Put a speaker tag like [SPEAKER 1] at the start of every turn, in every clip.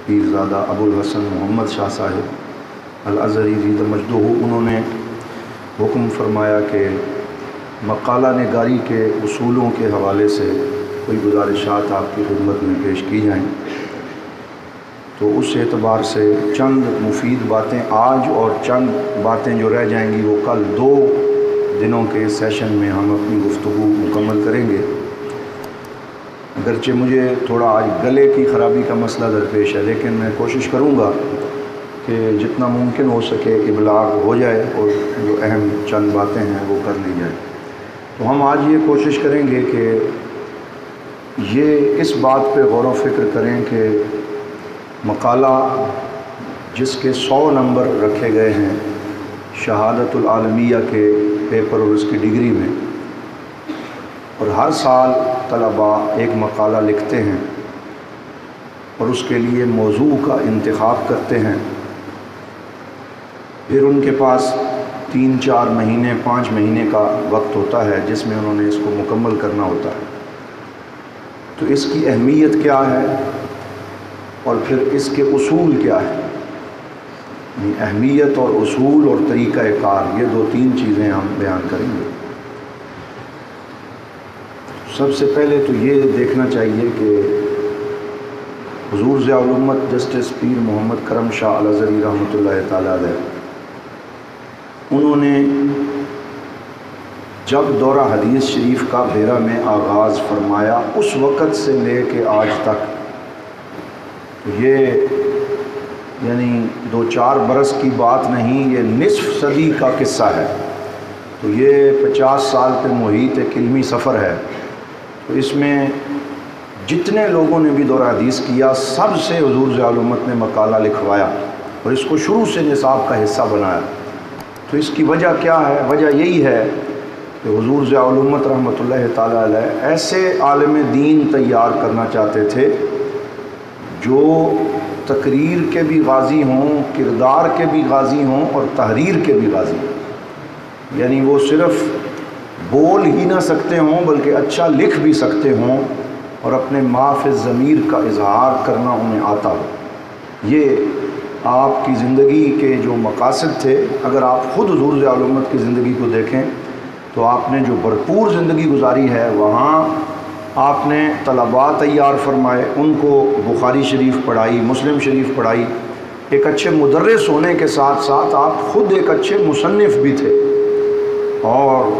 [SPEAKER 1] پیرزادہ ابوالحسن محمد شاہ صاحب الازہری زید مجدہ، انہوں نے حکم فرمایا کہ مقالہ نگاری کے اصولوں کے حوالے سے کوئی گزارشات آپ کی خدمت میں پیش کی جائیں۔ تو اس اعتبار سے چند مفید باتیں آج اور چند باتیں جو رہ جائیں گی وہ کل 2 دنوں کے سیشن میں ہم اپنی گفتگو مکمل کریں گے۔ اگرچہ مجھے تھوڑا آج گلے کی خرابی کا مسئلہ درپیش ہے، لیکن میں کوشش کروں گا کہ جتنا ممکن ہو سکے ابلاغ ہو جائے اور جو اہم چند باتیں ہیں وہ کر لی جائیں۔ تو ہم آج یہ کوشش کریں گے کہ یہ اس بات پہ غور و فکر کریں کہ مقالہ جس کے 100 نمبر رکھے گئے ہیں شہادت العالمیہ کے پیپر اور اس کی ڈگری میں، اور ہر سال طلباء ایک مقالہ لکھتے ہیں اور اس کے لیے موضوع کا انتخاب کرتے ہیں، پھر ان کے پاس 3-4 مہینے 5 مہینے کا وقت ہوتا ہے جس میں انہوں نے اس کو مکمل کرنا ہوتا ہے۔ تو اس کی اہمیت کیا ہے اور پھر اس کے اصول کیا ہے، یعنی اہمیت اور اصول اور طریقہ کار، یہ 2-3 چیزیں ہم بیان کریں گے۔ سب سے پہلے تو یہ دیکھنا چاہیے کہ حضور ضیاء الامت جسٹس پیر محمد کرم شاہ الازہری رحمۃ اللہ تعالیٰ علیہ، انہوں نے جب دورہ حدیث شریف کا بیرہ میں آغاز فرمایا اس وقت سے لے کے آج تک، یہ یعنی 2-4 برس کی بات نہیں، یہ نصف صدی کا قصہ ہے۔ تو یہ 50 سال پہ محیط ایک علمی سفر ہے۔ تو اس میں جتنے لوگوں نے بھی دورہ حدیث کیا سب سے حضور ضیاء الامت نے مقالہ لکھوایا اور اس کو شروع سے نصاب کا حصہ بنایا۔ تو اس کی وجہ کیا ہے؟ وجہ یہی ہے کہ حضور ضیاء الامت رحمۃ اللہ تعالیٰ علیہ ایسے عالم دین تیار کرنا چاہتے تھے جو تقریر کے بھی غازی ہوں، کردار کے بھی غازی ہوں اور تحریر کے بھی غازی ہوں، یعنی وہ صرف بول ہی نہ سکتے ہوں بلکہ اچھا لکھ بھی سکتے ہوں اور اپنے ما فی الضمیر کا اظہار کرنا انہیں آتا ہو۔ یہ آپ کی زندگی کے جو مقاصد تھے، اگر آپ خود حضور ضیاء الامت کی زندگی کو دیکھیں تو آپ نے جو بھرپور زندگی گزاری ہے، وہاں آپ نے طلباء تیار فرمائے، ان کو بخاری شریف پڑھائی، مسلم شریف پڑھائی، ایک اچھے مدرس ہونے کے ساتھ ساتھ آپ خود ایک اچھے مصنف بھی تھے، اور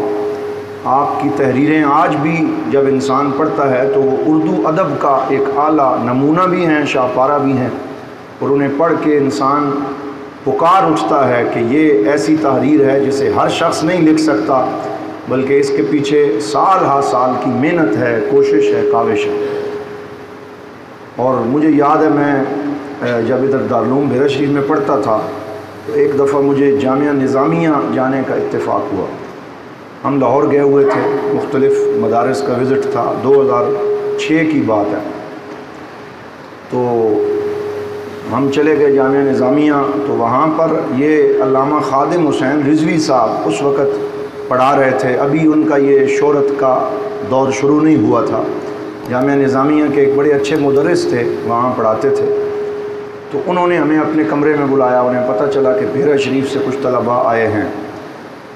[SPEAKER 1] آپ کی تحریریں آج بھی جب انسان پڑھتا ہے تو وہ اردو ادب کا ایک اعلیٰ نمونہ بھی ہیں، شاہپارہ بھی ہیں، اور انہیں پڑھ کے انسان پکار اٹھتا ہے کہ یہ ایسی تحریر ہے جسے ہر شخص نہیں لکھ سکتا، بلکہ اس کے پیچھے سال ہا سال کی محنت ہے، کوشش ہے، کاوش ہے۔ اور مجھے یاد ہے میں جب ادھر دارالعلوم بیرہ شریف میں پڑھتا تھا تو ایک دفعہ مجھے جامعہ نظامیہ جانے کا اتفاق ہوا۔ ہم لاہور گئے ہوئے تھے، مختلف مدارس کا وزٹ تھا، 2006 کی بات ہے۔ تو ہم چلے گئے جامعہ نظامیہ، تو وہاں پر یہ علامہ خادم حسین رضوی صاحب اس وقت پڑھا رہے تھے، ابھی ان کا یہ شہرت کا دور شروع نہیں ہوا تھا۔ جامعہ نظامیہ کے ایک بڑے اچھے مدرس تھے، وہاں پڑھاتے تھے۔ تو انہوں نے ہمیں اپنے کمرے میں بلایا، انہیں پتہ چلا کہ بیرہ شریف سے کچھ طلباء آئے ہیں،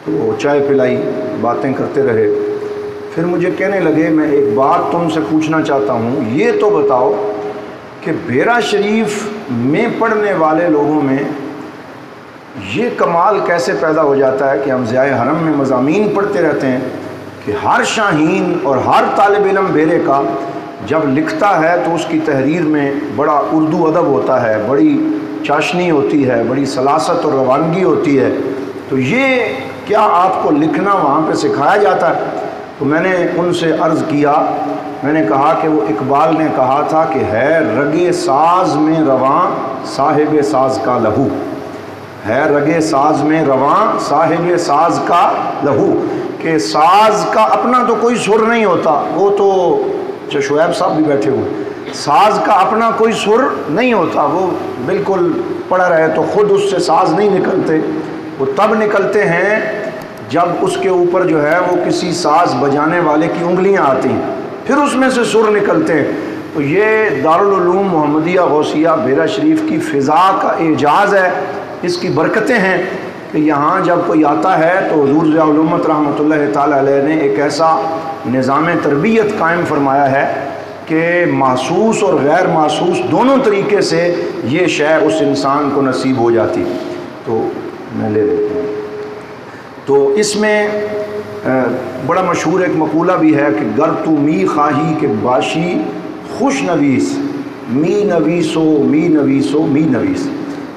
[SPEAKER 1] تو چائے پلائی، باتیں کرتے رہے۔ پھر مجھے کہنے لگے میں ایک بات تم سے پوچھنا چاہتا ہوں، یہ تو بتاؤ کہ بیرہ شریف میں پڑھنے والے لوگوں میں یہ کمال کیسے پیدا ہو جاتا ہے کہ ہم ضیاء حرم میں مضامین پڑھتے رہتے ہیں کہ ہر شاہین اور ہر طالب علم بیرے کا جب لکھتا ہے تو اس کی تحریر میں بڑا اردو ادب ہوتا ہے، بڑی چاشنی ہوتی ہے، بڑی سلاست اور روانگی ہوتی ہے، تو یہ کیا آپ کو لکھنا وہاں پہ سکھایا جاتا ہے؟ تو میں نے ان سے عرض کیا، میں نے کہا کہ وہ اقبال نے کہا تھا کہ ہے رگے ساز میں رواں صاحب ساز کا لہو، ہے رگے ساز میں رواں صاحب ساز کا لہو، کہ ساز کا اپنا تو کوئی سر نہیں ہوتا، وہ تو شعیب صاحب بھی بیٹھے ہوئے، ساز کا اپنا کوئی سر نہیں ہوتا، وہ بالکل پڑھ رہے تو خود اس سے ساز نہیں نکلتے، وہ تب نکلتے ہیں جب اس کے اوپر جو ہے وہ کسی ساز بجانے والے کی انگلیاں آتی ہیں، پھر اس میں سے سر نکلتے ہیں۔ تو یہ دارالعلوم محمدیہ غوثیہ بیرا شریف کی فضا کا اعجاز ہے، اس کی برکتیں ہیں کہ یہاں جب کوئی آتا ہے تو حضور ضیاء الامت رحمۃ اللہ تعالی علیہ نے ایک ایسا نظام تربیت قائم فرمایا ہے کہ محسوس اور غیر محسوس دونوں طریقے سے یہ شے اس انسان کو نصیب ہو جاتی۔ تو میں لے لیتا ہوں۔ تو اس میں بڑا مشہور ایک مقولہ بھی ہے کہ گر تو می خواہی کہ باشی خوش نویس می نویسو می نویسو می نویس،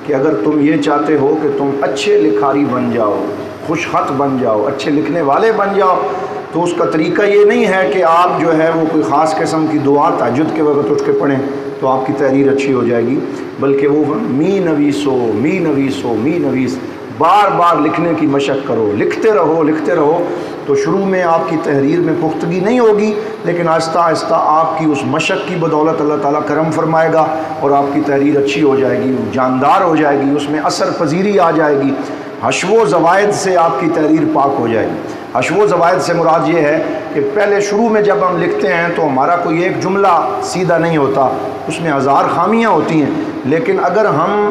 [SPEAKER 1] کہ اگر تم یہ چاہتے ہو کہ تم اچھے لکھاری بن جاؤ، خوش خط بن جاؤ، اچھے لکھنے والے بن جاؤ، تو اس کا طریقہ یہ نہیں ہے کہ آپ جو ہے وہ کوئی خاص قسم کی دعا تہجد کے وقت اٹھ کے پڑھیں تو آپ کی تحریر اچھی ہو جائے گی، بلکہ وہ می نویسو می نویسو می نویس، بار بار لکھنے کی مشق کرو، لکھتے رہو۔ تو شروع میں آپ کی تحریر میں پختگی نہیں ہوگی، لیکن آہستہ آہستہ آپ کی اس مشق کی بدولت اللہ تعالیٰ کرم فرمائے گا اور آپ کی تحریر اچھی ہو جائے گی، جاندار ہو جائے گی، اس میں اثر پذیری آ جائے گی، حشو و زوائد سے آپ کی تحریر پاک ہو جائے گی۔ حشو و زوائد سے مراد یہ ہے کہ پہلے شروع میں جب ہم لکھتے ہیں تو ہمارا کوئی ایک جملہ سیدھا نہیں ہوتا، اس میں ہزار خامیاں ہوتی ہیں، لیکن اگر ہم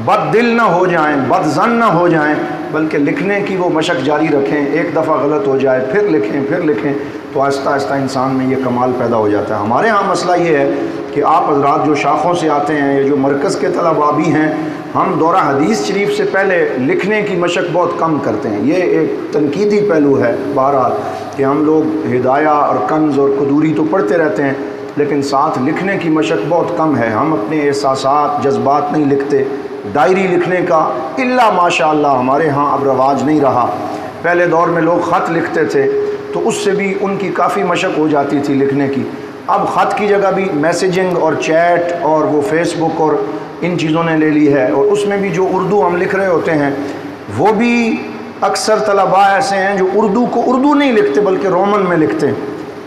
[SPEAKER 1] بد دل نہ ہو جائیں، بد ظن نہ ہو جائیں، بلکہ لکھنے کی وہ مشق جاری رکھیں، ایک دفعہ غلط ہو جائے پھر لکھیں تو آہستہ آہستہ انسان میں یہ کمال پیدا ہو جاتا ہے۔ ہمارے ہاں مسئلہ یہ ہے کہ آپ حضرات جو شاخوں سے آتے ہیں یا جو مرکز کے طلباء بھی ہیں، ہم دورہ حدیث شریف سے پہلے لکھنے کی مشق بہت کم کرتے ہیں۔ یہ ایک تنقیدی پہلو ہے بہرحال کہ ہم لوگ ہدایہ اور کنز اور قدوری تو پڑھتے رہتے ہیں، لیکن ساتھ لکھنے کی مشق بہت کم ہے۔ ہم اپنے احساسات جذبات نہیں لکھتے، ڈائری لکھنے کا الا ماشاء اللہ ہمارے ہاں اب رواج نہیں رہا۔ پہلے دور میں لوگ خط لکھتے تھے تو اس سے بھی ان کی کافی مشق ہو جاتی تھی لکھنے کی۔ اب خط کی جگہ بھی میسیجنگ اور چیٹ اور وہ فیس بک اور ان چیزوں نے لے لی ہے، اور اس میں بھی جو اردو ہم لکھ رہے ہوتے ہیں وہ بھی اکثر طلباء ایسے ہیں جو اردو کو اردو نہیں لکھتے بلکہ رومن میں لکھتے ہیں،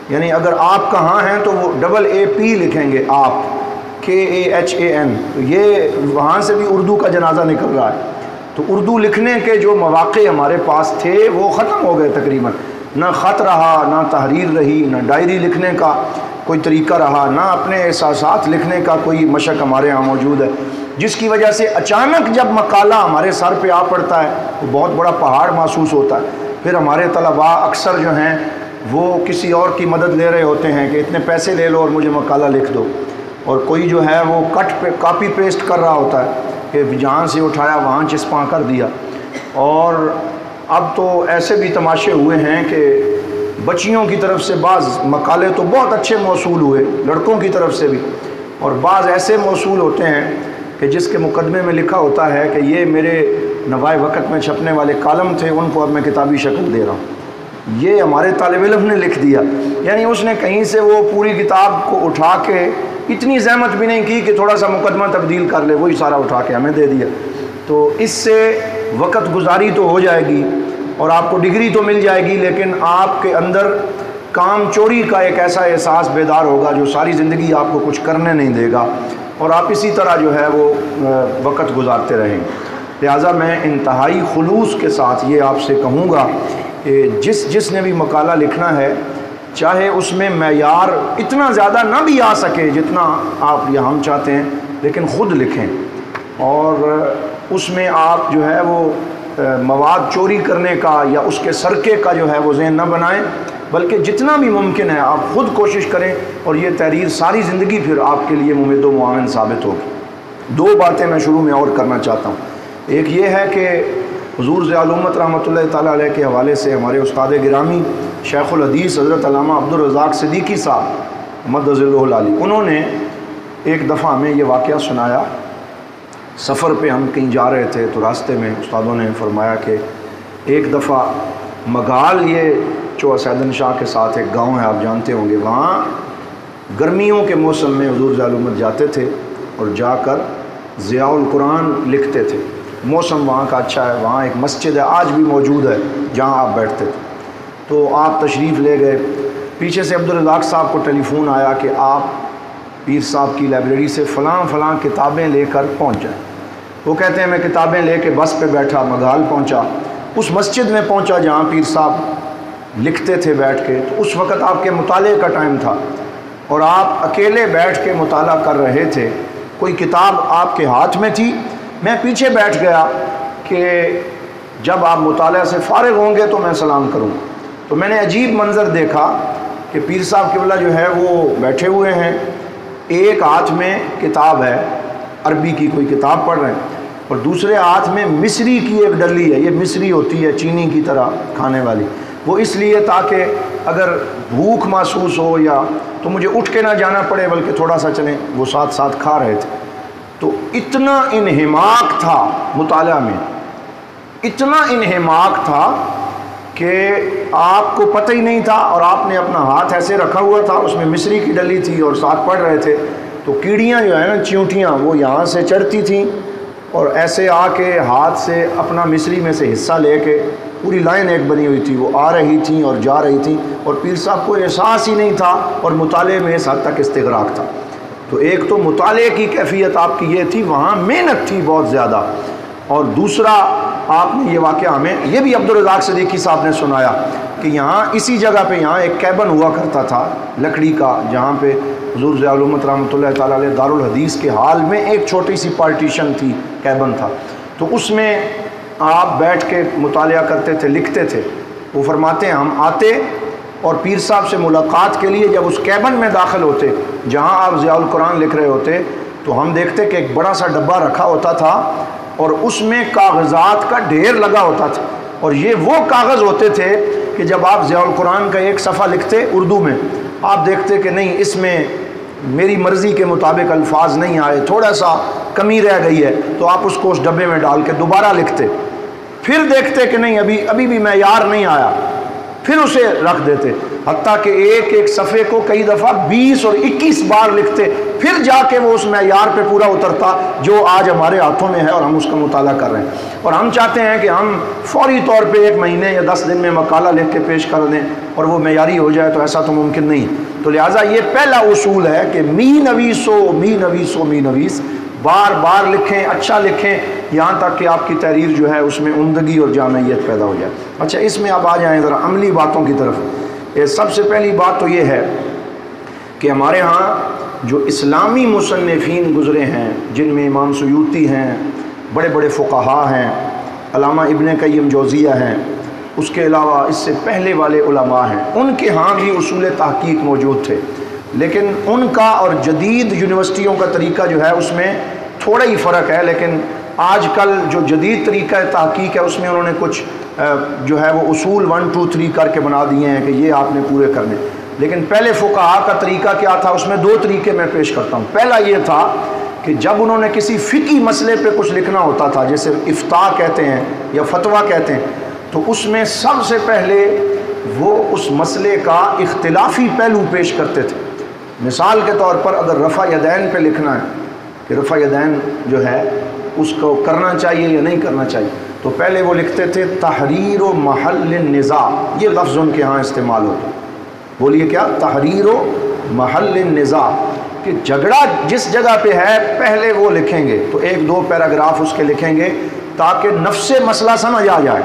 [SPEAKER 1] یعنی اگر آپ کہاں ہیں تو وہ AAP لکھیں گے، آپ KAHAN، تو یہ وہاں سے بھی اردو کا جنازہ نکل رہا ہے۔ تو اردو لکھنے کے جو مواقع ہمارے پاس تھے وہ ختم ہو گئے تقریباً، نہ خط رہا، نہ تحریر رہی، نہ ڈائری لکھنے کا کوئی طریقہ رہا، نہ اپنے احساسات لکھنے کا کوئی مشق ہمارے ہاں موجود ہے، جس کی وجہ سے اچانک جب مقالہ ہمارے سر پہ آ پڑتا ہے وہ بہت بڑا پہاڑ محسوس ہوتا ہے۔ پھر ہمارے طلباء اکثر جو ہیں وہ کسی اور کی مدد لے رہے ہوتے ہیں کہ اتنے پیسے لے لو اور مجھے مقالہ لکھ دو، اور کوئی جو ہے وہ کاپی پیسٹ کر رہا ہوتا ہے کہ جہاں سے اٹھایا وہاں چسپاں کر دیا۔ اور اب تو ایسے بھی تماشے ہوئے ہیں کہ بچیوں کی طرف سے بعض مقالے تو بہت اچھے موصول ہوئے، لڑکوں کی طرف سے بھی، اور بعض ایسے موصول ہوتے ہیں کہ جس کے مقدمے میں لکھا ہوتا ہے کہ یہ میرے نوائے وقت میں چھپنے والے کالم تھے، ان کو اب میں کتابی شکل دے رہا ہوں۔ یہ ہمارے طالب علم نے لکھ دیا، یعنی اس نے کہیں سے وہ پوری کتاب کو اٹھا کے اتنی زحمت بھی نہیں کی کہ تھوڑا سا مقدمہ تبدیل کر لے، وہی سارا اٹھا کے ہمیں دے دیا۔ تو اس سے وقت گزاری تو ہو جائے گی اور آپ کو ڈگری تو مل جائے گی، لیکن آپ کے اندر کام چوری کا ایک ایسا احساس بیدار ہوگا جو ساری زندگی آپ کو کچھ کرنے نہیں دے گا، اور آپ اسی طرح جو ہے وہ وقت گزارتے رہیں گے۔ لہٰذا میں انتہائی خلوص کے ساتھ یہ آپ سے کہوں گا کہ جس نے بھی مقالہ لکھنا ہے، چاہے اس میں معیار اتنا زیادہ نہ بھی آ سکے جتنا آپ یا ہم چاہتے ہیں، لیکن خود لکھیں، اور اس میں آپ جو ہے وہ مواد چوری کرنے کا یا اس کے سرقے کا جو ہے وہ ذہن نہ بنائیں، بلکہ جتنا بھی ممکن ہے آپ خود کوشش کریں، اور یہ تحریر ساری زندگی پھر آپ کے لیے ممد و معاون ثابت ہوگی۔ دو باتیں میں شروع میں اور کرنا چاہتا ہوں۔ ایک یہ ہے کہ حضور ضیاء الامت رحمۃ اللہ تعالیٰ علیہ کے حوالے سے ہمارے استاد گرامی شیخ الحدیث حضرت علامہ عبدالرزاق صدیقی صاحب مدظ اللہ العالی، انہوں نے ایک دفعہ ہمیں یہ واقعہ سنایا۔ سفر پہ ہم کہیں جا رہے تھے تو راستے میں استادوں نے فرمایا کہ ایک دفعہ مگال، یہ چوہا سیدن شاہ کے ساتھ ایک گاؤں ہے، آپ جانتے ہوں گے، وہاں گرمیوں کے موسم میں حضور ضیاء الامت جاتے تھے اور جا کر ضیاء القرآن لکھتے تھے۔ موسم وہاں کا اچھا ہے، وہاں ایک مسجد ہے آج بھی موجود ہے جہاں آپ بیٹھتے تھے، تو آپ تشریف لے گئے۔ پیچھے سے عبدالرزاق صاحب کو ٹیلی فون آیا کہ آپ پیر صاحب کی لائبریری سے فلاں فلاں کتابیں لے کر پہنچ جائیں۔ وہ کہتے ہیں میں کتابیں لے کے بس پہ بیٹھا، مگال پہنچا، اس مسجد میں پہنچا جہاں پیر صاحب لکھتے تھے بیٹھ کے، تو اس وقت آپ کے مطالعے کا ٹائم تھا، اور آپ اکیلے بیٹھ کے مطالعہ کر رہے تھے، کوئی کتاب آپ کے ہاتھ میں تھی، میں پیچھے بیٹھ گیا کہ جب آپ مطالعہ سے فارغ ہوں گے تو میں سلام کروں. تو میں نے عجیب منظر دیکھا کہ پیر صاحب قبلہ جو ہے وہ بیٹھے ہوئے ہیں، ایک ہاتھ میں کتاب ہے، عربی کی کوئی کتاب پڑھ رہے ہیں، اور دوسرے ہاتھ میں مصری کی ایک ڈلی ہے. یہ مصری ہوتی ہے چینی کی طرح کھانے والی، وہ اس لیے تاکہ اگر بھوک محسوس ہو یا تو مجھے اٹھ کے نہ جانا پڑے بلکہ تھوڑا سا چلیں. وہ ساتھ ساتھ کھا رہے تھے. تو اتنا انہماک تھا مطالعہ میں، اتنا انہماک تھا کہ آپ کو پتہ ہی نہیں تھا، اور آپ نے اپنا ہاتھ ایسے رکھا ہوا تھا، اس میں مصری کی ڈلی تھی اور ساتھ پڑھ رہے تھے. تو کیڑیاں جو ہے نا، چیونٹیاں، وہ یہاں سے چڑھتی تھیں اور ایسے آ کے ہاتھ سے اپنا مصری میں سے حصہ لے کے، پوری لائن ایک بنی ہوئی تھی، وہ آ رہی تھیں اور جا رہی تھیں، اور پیر صاحب کو احساس ہی نہیں تھا اور مطالعے میں اس حد تک استغراق تھا. تو ایک تو مطالعے کی کیفیت آپ کی یہ تھی، وہاں محنت تھی بہت زیادہ، اور دوسرا آپ نے یہ واقعہ ہمیں یہ بھی عبدالرزاق صدیقی صاحب نے سنایا کہ یہاں اسی جگہ پہ یہاں ایک کیبن ہوا کرتا تھا لکڑی کا، جہاں پہ حضور ضیاء الامت رحمۃ اللہ تعالیٰ علیہ دارالحدیث کے حال میں ایک چھوٹی سی پارٹیشن تھی، کیبن تھا. تو اس میں آپ بیٹھ کے مطالعہ کرتے تھے، لکھتے تھے. وہ فرماتے ہیں ہم آتے اور پیر صاحب سے ملاقات کے لیے جب اس کیبن میں داخل ہوتے جہاں آپ ضیاء القرآن لکھ رہے ہوتے، تو ہم دیکھتے کہ ایک بڑا سا ڈبہ رکھا ہوتا تھا اور اس میں کاغذات کا ڈھیر لگا ہوتا تھا. اور یہ وہ کاغذ ہوتے تھے کہ جب آپ ضیاء القرآن کا ایک صفحہ لکھتے اردو میں، آپ دیکھتے کہ نہیں اس میں میری مرضی کے مطابق الفاظ نہیں آئے، تھوڑا سا کمی رہ گئی ہے، تو آپ اس کو اس ڈبے میں ڈال کے دوبارہ لکھتے. پھر دیکھتے کہ نہیں ابھی بھی معیار نہیں آیا، پھر اسے رکھ دیتے، حتیٰ کہ ایک ایک صفحے کو کئی دفعہ 20 اور 21 بار لکھتے، پھر جا کے وہ اس معیار پہ پورا اترتا جو آج ہمارے ہاتھوں میں ہے اور ہم اس کا مطالعہ کر رہے ہیں. اور ہم چاہتے ہیں کہ ہم فوری طور پہ 1 مہینے یا 10 دن میں مقالہ لکھ کے پیش کر دیں اور وہ معیاری ہو جائے، تو ایسا تو ممکن نہیں. تو لہٰذا یہ پہلا اصول ہے کہ می نویس، بار بار لکھیں، اچھا لکھیں، یہاں تک کہ آپ کی تحریر جو ہے اس میں عمدگی اور جامعیت پیدا ہو جائے. اچھا، اس میں آپ آ جائیں ذرا عملی باتوں کی طرف. سب سے پہلی بات تو یہ ہے کہ ہمارے ہاں جو اسلامی مصنفین گزرے ہیں، جن میں امام سیوطی ہیں، بڑے بڑے فقہا ہیں، علامہ ابن قیم جوزیہ ہیں، اس کے علاوہ اس سے پہلے والے علماء ہیں، ان کے ہاں بھی اصول تحقیق موجود تھے. لیکن ان کا اور جدید یونیورسٹیوں کا طریقہ جو ہے اس میں تھوڑا ہی فرق ہے. لیکن آج کل جو جدید طریقہ تحقیق ہے اس میں انہوں نے کچھ جو ہے وہ اصول 1 2 3 کر کے بنا دیے ہیں کہ یہ آپ نے پورے کرنے. لیکن پہلے فقہا کا طریقہ کیا تھا؟ اس میں 2 طریقے میں پیش کرتا ہوں. پہلا یہ تھا کہ جب انہوں نے کسی فقہی مسئلے پہ کچھ لکھنا ہوتا تھا، جیسے افتاء کہتے ہیں یا فتویٰ کہتے ہیں، تو اس میں سب سے پہلے وہ اس مسئلے کا اختلافی پہلو پیش کرتے تھے. مثال کے طور پر اگر رفع یدین پہ لکھنا ہے کہ رفع یدین جو ہے اس کو کرنا چاہیے یا نہیں کرنا چاہیے، تو پہلے وہ لکھتے تھے تحریر و محل النزاع. یہ لفظ ان کے ہاں استعمال ہوتا. بولیے کیا؟ تحریر و محل النزاع، کہ جھگڑا جس جگہ پہ ہے پہلے وہ لکھیں گے. تو 1-2 پیراگراف اس کے لکھیں گے تاکہ نفس مسئلہ سمجھ آ جائے.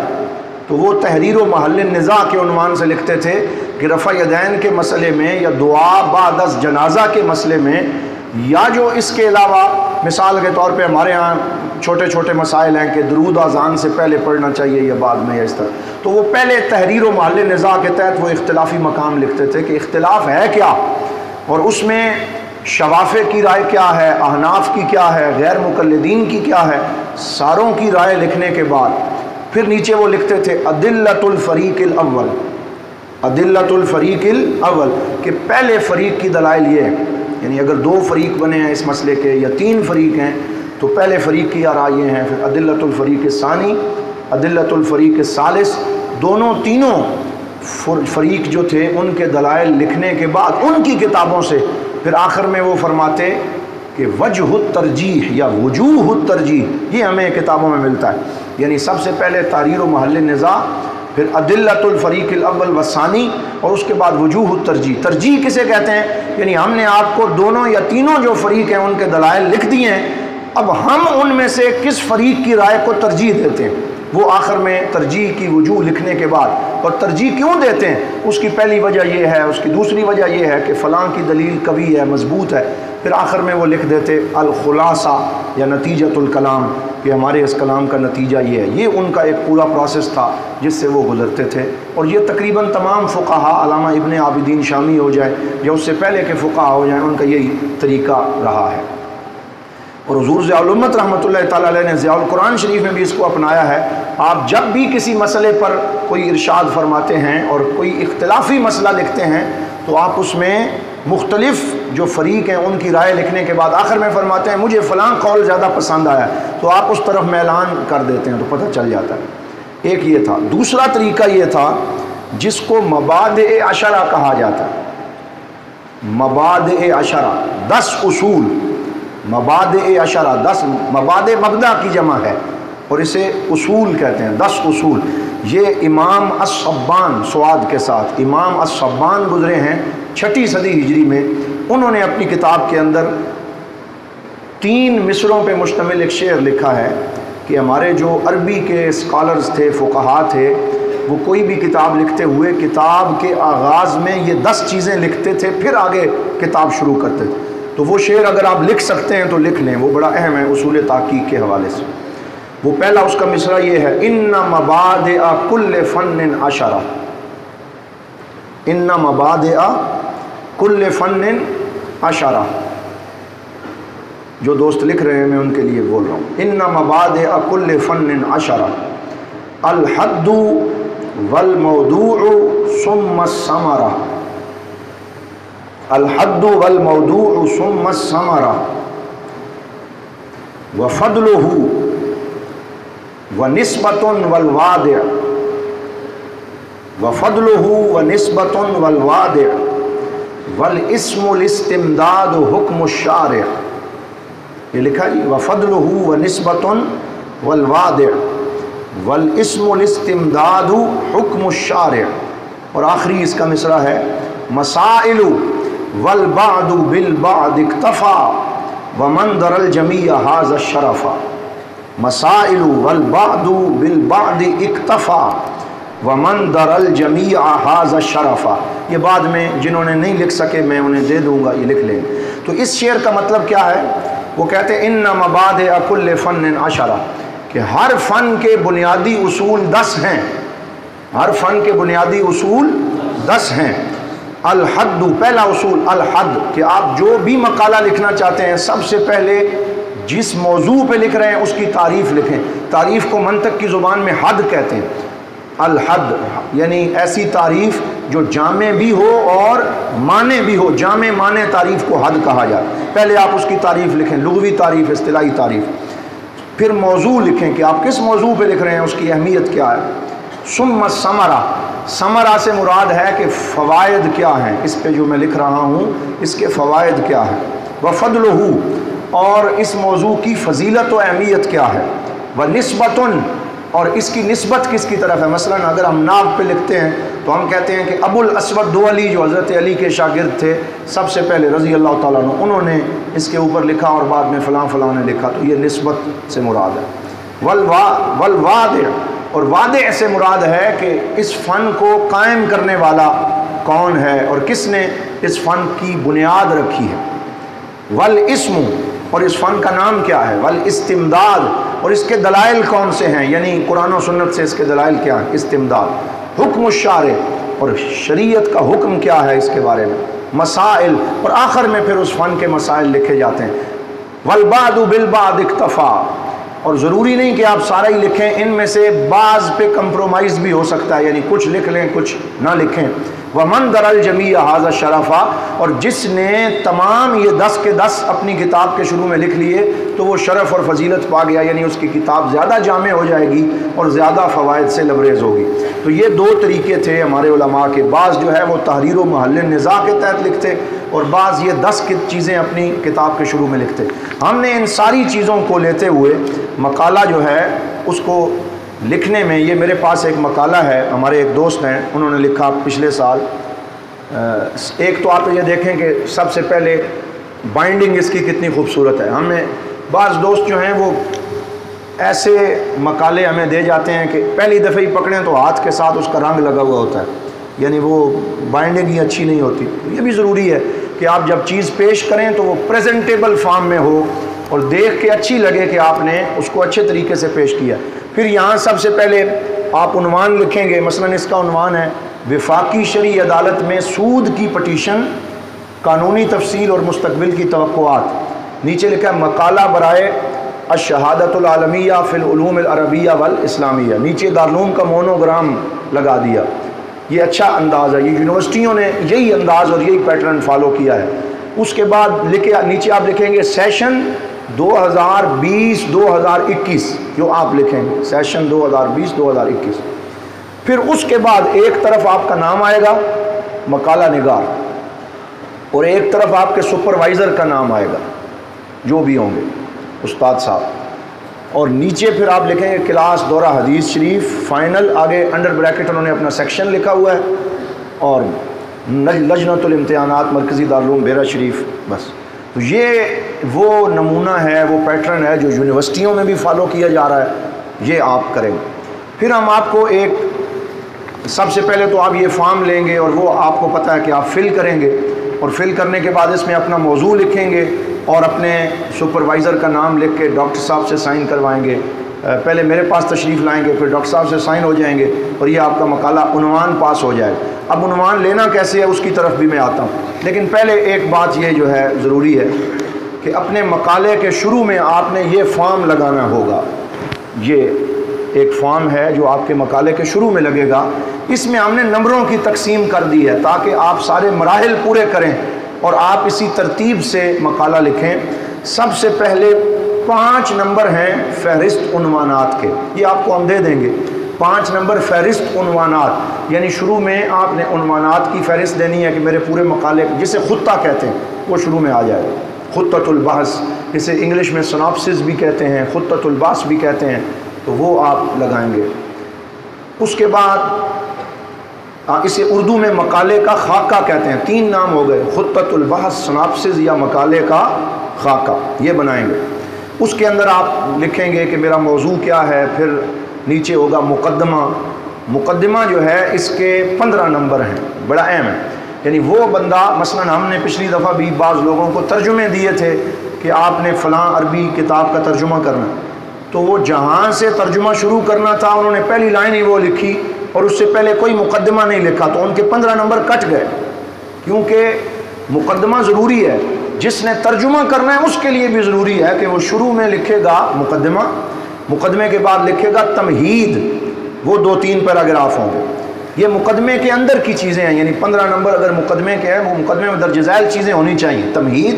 [SPEAKER 1] تو وہ تحریر و محل النزاع کے عنوان سے لکھتے تھے کہ رفع یدین کے مسئلے میں یا دعا بعد از جنازہ کے مسئلے میں، یا جو اس کے علاوہ مثال کے طور پہ ہمارے ہاں چھوٹے چھوٹے مسائل ہیں کہ درود اذان سے پہلے پڑھنا چاہیے یا بعد میں، یا اس طرح. تو وہ پہلے تحریر و محل نزاع کے تحت وہ اختلافی مقام لکھتے تھے کہ اختلاف ہے کیا، اور اس میں شوافع کی رائے کیا ہے، احناف کی کیا ہے، غیر مقلدین کی کیا ہے. ساروں کی رائے لکھنے کے بعد پھر نیچے وہ لکھتے تھے ادلۃ الفریق الاول، ادلۃ الفریق الاول، کہ پہلے فریق کی دلائل یہ ہے. یعنی اگر 2 فریق بنے ہیں اس مسئلے کے یا 3 فریق ہیں تو پہلے فریق کی رائے یہ ہیں، پھر ادلۃ الفریق الثانی، ادلۃ الفریق الثالث، دونوں تینوں فریق جو تھے ان کے دلائل لکھنے کے بعد ان کی کتابوں سے پھر آخر میں وہ فرماتے کہ وجہ الترجیح یا وجوہ الترجیح یہ ہمیں کتابوں میں ملتا ہے. یعنی سب سے پہلے تحریر و محل نزاع، پھر ادلۃ الفریق الاول والثانی، اور اس کے بعد وجوہ الترجیح. ترجیح کسے کہتے ہیں؟ یعنی ہم نے آپ کو دونوں یا تینوں جو فریق ہیں ان کے دلائل لکھ دیے ہیں، اب ہم ان میں سے کس فریق کی رائے کو ترجیح دیتے ہیں. وہ آخر میں ترجیح کی وجوہ لکھنے کے بعد، اور ترجیح کیوں دیتے ہیں اس کی پہلی وجہ یہ ہے، اس کی دوسری وجہ یہ ہے کہ فلاں کی دلیل قوی ہے، مضبوط ہے، پھر آخر میں وہ لکھ دیتے الخلاصہ یا نتیجۃ الکلام کہ ہمارے اس کلام کا نتیجہ یہ ہے۔ یہ ان کا ایک پورا پروسیس تھا جس سے وہ گزرتے تھے، اور یہ تقریباً تمام فقہا، علامہ ابن عابدین شامی ہو جائے یا اس سے پہلے کے فقہا ہو جائیں، ان کا یہی طریقہ رہا ہے۔ اور حضور ضیاء الامت رحمۃ اللہ تعالیٰ علیہ نے ضیاء القرآن شریف میں بھی اس کو اپنایا ہے۔ آپ جب بھی کسی مسئلے پر کوئی ارشاد فرماتے ہیں اور کوئی اختلافی مسئلہ لکھتے ہیں تو آپ اس میں مختلف جو فریق ہیں ان کی رائے لکھنے کے بعد آخر میں فرماتے ہیں مجھے فلاں قول زیادہ پسند آیا، تو آپ اس طرف میلان کر دیتے ہیں تو پتہ چل جاتا ہے۔ ایک یہ تھا۔ دوسرا طریقہ یہ تھا جس کو مبادئ عشرہ کہا جاتا ہے۔ مبادئ عشرہ، 10 اصول، مبادئ عشرہ، 10 مبادئ مبدأ کی جمع ہے اور اسے اصول کہتے ہیں، 10 اصول۔ یہ امام الصبان سواد کے ساتھ، امام الصبان گزرے ہیں 6 صدی ہجری میں، انہوں نے اپنی کتاب کے اندر 3 مصروں پہ مشتمل ایک شعر لکھا ہے کہ ہمارے جو عربی کے اسکالرز تھے، فقہا تھے، وہ کوئی بھی کتاب لکھتے ہوئے کتاب کے آغاز میں یہ 10 چیزیں لکھتے تھے، پھر آگے کتاب شروع کرتے تھے۔ تو وہ شعر اگر آپ لکھ سکتے ہیں تو لکھ لیں، وہ بڑا اہم ہے اصول تحقیق کے حوالے سے۔ وہ پہلا اس کا مصرع یہ ہے، ان مبادئ کل فن عشرہ، ان مبادئ کل فن عشرہ۔ جو دوست لکھ رہے ہیں میں ان کے لیے بول رہا ہوں، ان مبادئ کل فن عشرہ، الحد والموضوع ثم الثمرہ، الحد والموضوع ثم الثمرہ، وفضلہ ونسبۃ والوادع، وفضلہ ونسبۃ والوادع، والاسم الاستمداد حکم الشارع۔ یہ لکھا جی، وفضلہ ونسبۃ والوادع، والاسم الاستمداد حکم الشارع۔ اور آخری اس کا مصرع ہے، مسائل والبعد بالبعد اکتفا ومن در الجمیع ھذا الشرف، مسائل والبعد بالبعد اکتفا ومن در الجمیع ھذا الشرف۔ یہ بعد میں جنہوں نے نہیں لکھ سکے میں انہیں دے دوں گا، یہ لکھ لیں۔ تو اس شعر کا مطلب کیا ہے؟ وہ کہتے ہیں ان مبادئ کل فن عشرہ، کہ ہر فن کے بنیادی اصول 10 ہیں، ہر فن کے بنیادی اصول 10 ہیں۔ الحد، پہلا اصول الحد، کہ آپ جو بھی مقالہ لکھنا چاہتے ہیں سب سے پہلے جس موضوع پہ لکھ رہے ہیں اس کی تعریف لکھیں۔ تعریف کو منطق کی زبان میں حد کہتے ہیں۔ الحد یعنی ایسی تعریف جو جامع بھی ہو اور معنی بھی ہو، جامع معنی تعریف کو حد کہا جاتا ہے۔ پہلے آپ اس کی تعریف لکھیں، لغوی تعریف، اصطلاحی تعریف، پھر موضوع لکھیں کہ آپ کس موضوع پہ لکھ رہے ہیں، اس کی اہمیت کیا ہے۔ ثم الثمرہ، ثمرہ سے مراد ہے کہ فوائد کیا ہیں، اس پہ جو میں لکھ رہا ہوں اس کے فوائد کیا ہیں۔ وفضلہ، اور اس موضوع کی فضیلت و اہمیت کیا ہے۔ ونسبۃ، اور اس کی نسبت کس کی طرف ہے۔ مثلا اگر ہم ناو پہ لکھتے ہیں تو ہم کہتے ہیں کہ ابو الاسود دولی جو حضرت علی کے شاگرد تھے سب سے پہلے رضی اللہ تعالیٰ عنہ، انہوں نے اس کے اوپر لکھا اور بعد میں فلاں فلاں نے لکھا، تو یہ نسبت سے مراد ہے۔ والوادع، اور وادع سے مراد ہے کہ اس فن کو قائم کرنے والا کون ہے اور کس نے اس فن کی بنیاد رکھی ہے۔ والاسم، اور اس فن کا نام کیا ہے۔ والاستمداد، اور اس کے دلائل کون سے ہیں، یعنی قرآن و سنت سے اس کے دلائل کیا ہیں۔ استمداد، حکم الشارع، اور شریعت کا حکم کیا ہے اس کے بارے میں۔ مسائل، اور آخر میں پھر اس فن کے مسائل لکھے جاتے ہیں۔ والبعد بالبعد اکتفا، اور ضروری نہیں کہ آپ سارا ہی لکھیں، ان میں سے بعض پہ کمپرومائز بھی ہو سکتا ہے، یعنی کچھ لکھ لیں کچھ نہ لکھیں۔ ومن در الجمیع ھذا الشرف، اور جس نے تمام یہ 10 کے 10 اپنی کتاب کے شروع میں لکھ لیے تو وہ شرف اور فضیلت پا گیا، یعنی اس کی کتاب زیادہ جامع ہو جائے گی اور زیادہ فوائد سے لبریز ہوگی۔ تو یہ 2 طریقے تھے ہمارے علماء کے، بعض جو ہے وہ تحریر و محل نزاع کے تحت لکھتے اور بعض یہ 10 کی چیزیں اپنی کتاب کے شروع میں لکھتے۔ ہم نے ان ساری چیزوں کو لیتے ہوئے مقالہ جو ہے اس کو لکھنے میں، یہ میرے پاس ایک مقالہ ہے، ہمارے ایک دوست ہیں انہوں نے لکھا پچھلے سال۔ ایک تو آپ یہ دیکھیں کہ سب سے پہلے بائنڈنگ اس کی کتنی خوبصورت ہے۔ ہم نے بعض دوست جو ہیں وہ ایسے مقالے ہمیں دے جاتے ہیں کہ پہلی دفعہ ہی پکڑیں تو ہاتھ کے ساتھ اس کا رنگ لگا ہوا ہوتا ہے، یعنی وہ بائنڈنگ ہی اچھی نہیں ہوتی۔ یہ بھی ضروری ہے کہ آپ جب چیز پیش کریں تو وہ پریزنٹیبل فارم میں ہو اور دیکھ کے اچھی لگے کہ آپ نے اس کو اچھے طریقے سے پیش کیا۔ پھر یہاں سب سے پہلے آپ عنوان لکھیں گے، مثلاً اس کا عنوان ہے وفاقی شرعی عدالت میں سود کی پٹیشن، قانونی تفصیل اور مستقبل کی توقعات۔ نیچے لکھا ہے مقالہ برائے الشہادۃ العالمیہ فی العلوم العربیہ والاسلامیہ، نیچے دارالعلوم کا مونوگرام لگا دیا۔ یہ اچھا انداز ہے، یہ یونیورسٹیوں نے یہی انداز اور یہی پیٹرن فالو کیا ہے۔ اس کے بعد نیچے آپ لکھیں گے سیشن 2020-2021، جو آپ لکھیں گے سیشن 2020-2021۔ پھر اس کے بعد ایک طرف آپ کا نام آئے گا مقالہ نگار، اور ایک طرف آپ کے سپروائزر کا نام آئے گا جو بھی ہوں گے استاد صاحب، اور نیچے پھر آپ لکھیں گے کلاس دورہ حدیث شریف فائنل، آگے انڈر بریکٹ انہوں نے اپنا سیکشن لکھا ہوا ہے، اور لجنۃ الامتحانات مرکزی دارالعلوم بیرا شریف۔ بس تو یہ وہ نمونہ ہے، وہ پیٹرن ہے جو یونیورسٹیوں میں بھی فالو کیا جا رہا ہے، یہ آپ کریں گے۔ پھر ہم آپ کو ایک سب سے پہلے تو آپ یہ فارم لیں گے اور وہ آپ کو پتہ ہے کہ آپ فل کریں گے، اور فل کرنے کے بعد اس میں اپنا موضوع لکھیں گے اور اپنے سپروائزر کا نام لکھ کے ڈاکٹر صاحب سے سائن کروائیں گے۔ پہلے میرے پاس تشریف لائیں گے، پھر ڈاکٹر صاحب سے سائن ہو جائیں گے، اور یہ آپ کا مقالہ عنوان پاس ہو جائے گا۔ اب عنوان لینا کیسے ہے اس کی طرف بھی میں آتا ہوں، لیکن پہلے ایک بات یہ جو ہے ضروری ہے کہ اپنے مقالے کے شروع میں آپ نے یہ فارم لگانا ہوگا۔ یہ ایک فارم ہے جو آپ کے مقالے کے شروع میں لگے گا، اس میں ہم نے نمبروں کی تقسیم کر دی ہے تاکہ آپ سارے مراحل پورے کریں اور آپ اسی ترتیب سے مقالہ لکھیں۔ سب سے پہلے 5 نمبر ہیں فہرست عنوانات کے، یہ آپ کو ہم دے دیں گے 5 نمبر فہرست عنوانات، یعنی شروع میں آپ نے عنوانات کی فہرست دینی ہے کہ میرے پورے مقالے جسے خطہ کہتے ہیں وہ شروع میں آ جائے، خطۃ البحث، جسے انگلش میں سناپسس بھی کہتے ہیں، خطۃ البحث بھی کہتے ہیں، تو وہ آپ لگائیں گے۔ اس کے بعد اسے اردو میں مقالے کا خاکہ کہتے ہیں، 3 نام ہو گئے، خطۃ البحث، سناپسس یا مقالے کا خاکہ، یہ بنائیں گے۔ اس کے اندر آپ لکھیں گے کہ میرا موضوع کیا ہے، پھر نیچے ہوگا مقدمہ۔ مقدمہ جو ہے اس کے 15 نمبر ہیں، بڑا اہم ہے، یعنی وہ بندہ، مثلا ہم نے پچھلی دفعہ بھی بعض لوگوں کو ترجمے دیے تھے کہ آپ نے فلاں عربی کتاب کا ترجمہ کرنا، تو وہ جہاں سے ترجمہ شروع کرنا تھا انہوں نے پہلی لائن ہی وہ لکھی اور اس سے پہلے کوئی مقدمہ نہیں لکھا، تو ان کے 15 نمبر کٹ گئے، کیونکہ مقدمہ ضروری ہے۔ جس نے ترجمہ کرنا ہے اس کے لیے بھی ضروری ہے کہ وہ شروع میں لکھے گا مقدمہ، مقدمے کے بعد لکھے گا تمہید، وہ 2-3 پیراگراف ہوں گے، یہ مقدمے کے اندر کی چیزیں ہیں، یعنی 15 نمبر اگر مقدمے کے ہیں وہ مقدمے میں درج ذیل چیزیں ہونی چاہیے۔ تمہید،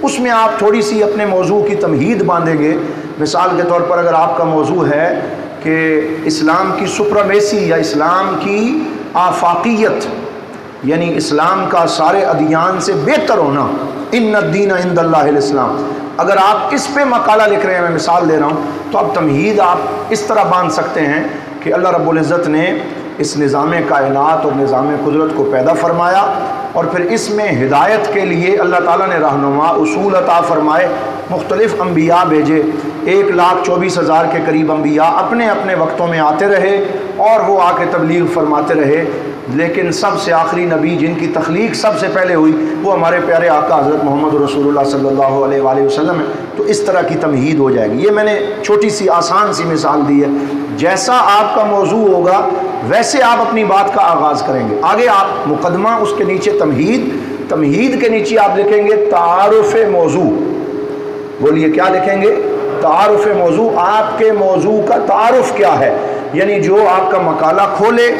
[SPEAKER 1] اس میں آپ تھوڑی سی اپنے موضوع کی تمہید باندھیں گے۔ مثال کے طور پر اگر آپ کا موضوع ہے کہ اسلام کی سپرمیسی یا اسلام کی آفاقیت، یعنی اسلام کا سارے ادیان سے بہتر ہونا، ان الدین عند اللہ الاسلام، اگر آپ اس پہ مقالہ لکھ رہے ہیں، میں مثال دے رہا ہوں، تو اب تمہید آپ اس طرح باندھ سکتے ہیں کہ اللہ رب العزت نے اس نظام کائنات اور نظام قدرت کو پیدا فرمایا، اور پھر اس میں ہدایت کے لیے اللہ تعالیٰ نے رہنما اصول عطا فرمائے، مختلف انبیاء بھیجے، 1,24,000 کے قریب انبیاء اپنے اپنے وقتوں میں آتے رہے اور وہ آ کے تبلیغ فرماتے رہے، لیکن سب سے آخری نبی جن کی تخلیق سب سے پہلے ہوئی وہ ہمارے پیارے آقا حضرت محمد رسول اللہ صلی اللہ علیہ وآلہ وسلم ہے۔ تو اس طرح کی تمہید ہو جائے گی۔ یہ میں نے چھوٹی سی آسان سی مثال دی ہے، جیسا آپ کا موضوع ہوگا ویسے آپ اپنی بات کا آغاز کریں گے۔ آگے آپ مقدمہ، اس کے نیچے تمہید، تمہید کے نیچے آپ لکھیں گے تعارف موضوع۔ بولیے کیا لکھیں گے؟ تعارف موضوع، آپ کے موضوع کا تعارف کیا ہے، یعنی جو آپ کا مقالہ کھولے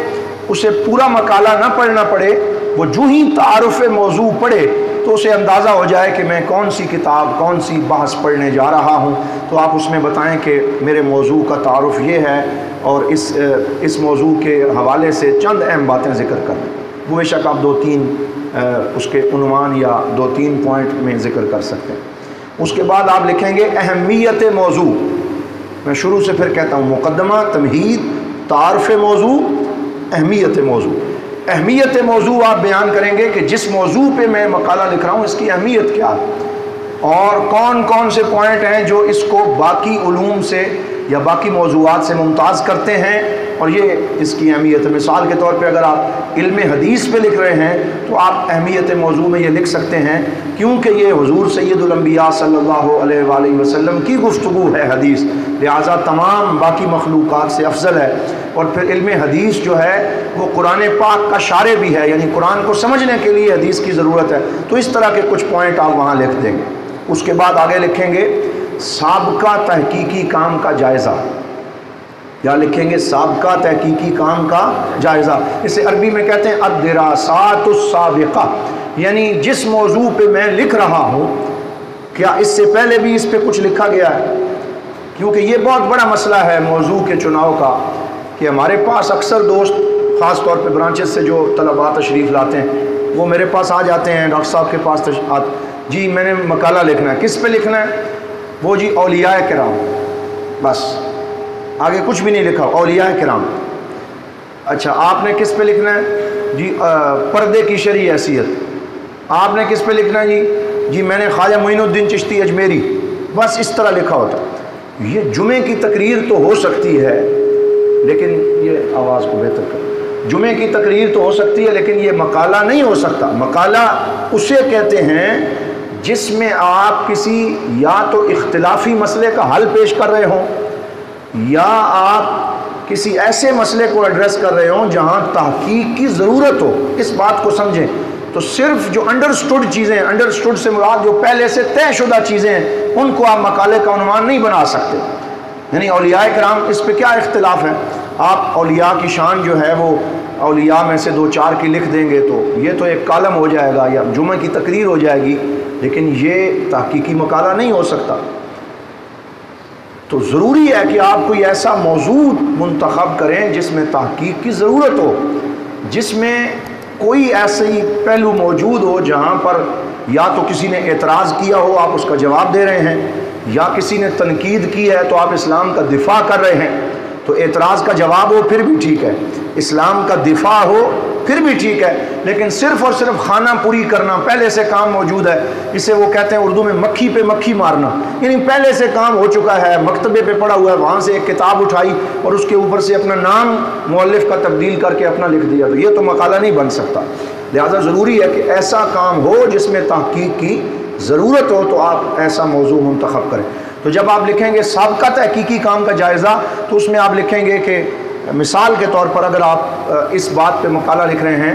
[SPEAKER 1] اسے پورا مقالہ نہ پڑھنا پڑے، وہ جو ہی تعارف موضوع پڑھے تو اسے اندازہ ہو جائے کہ میں کون سی کتاب، کون سی بحث پڑھنے جا رہا ہوں۔ تو آپ اس میں بتائیں کہ میرے موضوع کا تعارف یہ ہے اور اس موضوع کے حوالے سے چند اہم باتیں ذکر کریں۔ وہ بے شک آپ 2-3 اس کے عنوان یا 2-3 پوائنٹ میں ذکر کر سکتے ہیں۔ اس کے بعد آپ لکھیں گے اہمیت موضوع۔ میں شروع سے پھر کہتا ہوں، مقدمہ، تمہید، تعارف موضوع، اہمیت موضوع۔ اہمیت موضوع آپ بیان کریں گے کہ جس موضوع پہ میں مقالہ لکھ رہا ہوں اس کی اہمیت کیا ہے۔ اور کون کون سے پوائنٹ ہیں جو اس کو باقی علوم سے یا باقی موضوعات سے ممتاز کرتے ہیں، اور یہ اس کی اہمیت ہے۔ مثال کے طور پہ اگر آپ علم حدیث پہ لکھ رہے ہیں تو آپ اہمیت موضوع میں یہ لکھ سکتے ہیں، کیونکہ یہ حضور سید الانبیاء صلی اللہ علیہ وآلہ وسلم کی گفتگو ہے حدیث، لہٰذا تمام باقی مخلوقات سے افضل ہے۔ اور پھر علم حدیث جو ہے وہ قرآن پاک کا شارح بھی ہے، یعنی قرآن کو سمجھنے کے لیے حدیث کی ضرورت ہے، تو اس طرح کے کچھ پوائنٹ آپ وہاں لکھ دیں گے۔ اس کے بعد آگے لکھیں گے سابقہ تحقیقی کام کا جائزہ، یا لکھیں گے سابقہ تحقیقی کام کا جائزہ۔ اسے عربی میں کہتے ہیں الدراسات السابقہ، یعنی جس موضوع پہ میں لکھ رہا ہوں کیا اس سے پہلے بھی اس پہ کچھ لکھا گیا ہے؟ کیونکہ یہ بہت بڑا مسئلہ ہے موضوع کے چناؤ کا، کہ ہمارے پاس اکثر دوست خاص طور پہ برانچز سے جو طلباء تشریف لاتے ہیں وہ میرے پاس آ جاتے ہیں، ڈاکٹر صاحب کے پاس جی میں نے مقالہ لکھنا ہے، کس پہ لکھنا ہے؟ وہ جی اولیاء کرام، بس آگے کچھ بھی نہیں لکھا، اولیاء کرام۔ اچھا آپ نے کس پہ لکھنا ہے؟ جی پردے کی شرعی حیثیت۔ آپ نے کس پہ لکھنا ہے؟ جی میں نے خواجہ معین الدین چشتی اجمیری، بس اس طرح لکھا ہوتا۔ یہ جمعے کی تقریر تو ہو سکتی ہے، لیکن یہ آواز کو بہتر کر، جمعے کی تقریر تو ہو سکتی ہے لیکن یہ مقالہ نہیں ہو سکتا۔ مقالہ اسے کہتے ہیں جس میں آپ کسی یا تو اختلافی مسئلے کا حل پیش کر رہے ہوں، یا آپ کسی ایسے مسئلے کو ایڈریس کر رہے ہوں جہاں تحقیق کی ضرورت ہو۔ اس بات کو سمجھیں تو صرف جو انڈرسٹوڈ چیزیں، انڈرسٹوڈ سے مراد جو پہلے سے طے شدہ چیزیں ہیں، ان کو آپ مقالے کا عنوان نہیں بنا سکتے۔ یعنی اولیاء کرام، اس پہ کیا اختلاف ہے؟ آپ اولیاء کی شان جو ہے وہ اولیاء میں سے 2-4 کی لکھ دیں گے تو یہ تو ایک کالم ہو جائے گا یا جمعہ کی تقریر ہو جائے گی، لیکن یہ تحقیقی مقالہ نہیں ہو سکتا۔ تو ضروری ہے کہ آپ کوئی ایسا موضوع منتخب کریں جس میں تحقیق کی ضرورت ہو، جس میں کوئی ایسی پہلو موجود ہو جہاں پر یا تو کسی نے اعتراض کیا ہو آپ اس کا جواب دے رہے ہیں، یا کسی نے تنقید کی ہے تو آپ اسلام کا دفاع کر رہے ہیں۔ تو اعتراض کا جواب ہو پھر بھی ٹھیک ہے، اسلام کا دفاع ہو پھر بھی ٹھیک ہے، لیکن صرف اور صرف خانہ پوری کرنا، پہلے سے کام موجود ہے، اسے وہ کہتے ہیں اردو میں مکھی پہ مکھی مارنا، یعنی پہلے سے کام ہو چکا ہے، مکتبے پہ پڑا ہوا ہے، وہاں سے ایک کتاب اٹھائی اور اس کے اوپر سے اپنا نام مؤلف کا تبدیل کر کے اپنا لکھ دیا، تو یہ تو مقالہ نہیں بن سکتا۔ لہذا ضروری ہے کہ ایسا کام ہو جس میں تحقیق کی ضرورت ہو تو آپ ایسا موضوع منتخب کریں۔ تو جب آپ لکھیں گے سابقہ تحقیقی کام کا جائزہ تو اس میں آپ لکھیں گے کہ مثال کے طور پر اگر آپ اس بات پہ مقالہ لکھ رہے ہیں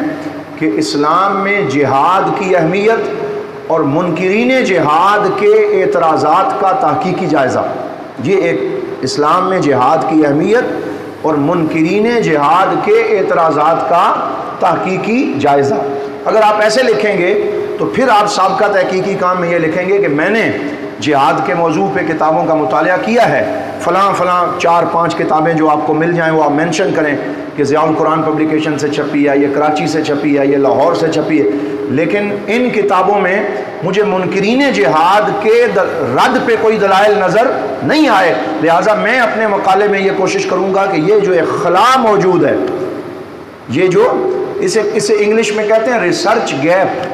[SPEAKER 1] کہ اسلام میں جہاد کی اہمیت اور منکرین جہاد کے اعتراضات کا تحقیقی جائزہ، یہ ایک اسلام میں جہاد کی اہمیت اور منکرین جہاد کے اعتراضات کا تحقیقی جائزہ، اگر آپ ایسے لکھیں گے تو پھر آپ سابقہ تحقیقی کام میں یہ لکھیں گے کہ میں نے جہاد کے موضوع پہ کتابوں کا مطالعہ کیا ہے، فلاں 4-5 کتابیں جو آپ کو مل جائیں وہ آپ مینشن کریں کہ ضیاء القرآن پبلیکیشن سے چھپی ہے، یہ کراچی سے چھپی ہے، یہ لاہور سے چھپی ہے، لیکن ان کتابوں میں مجھے منکرین جہاد کے رد پہ کوئی دلائل نظر نہیں آئے، لہٰذا میں اپنے مقالے میں یہ کوشش کروں گا کہ یہ جو ایک خلا موجود ہے، یہ جو اسے انگلش میں کہتے ہیں ریسرچ گیپ،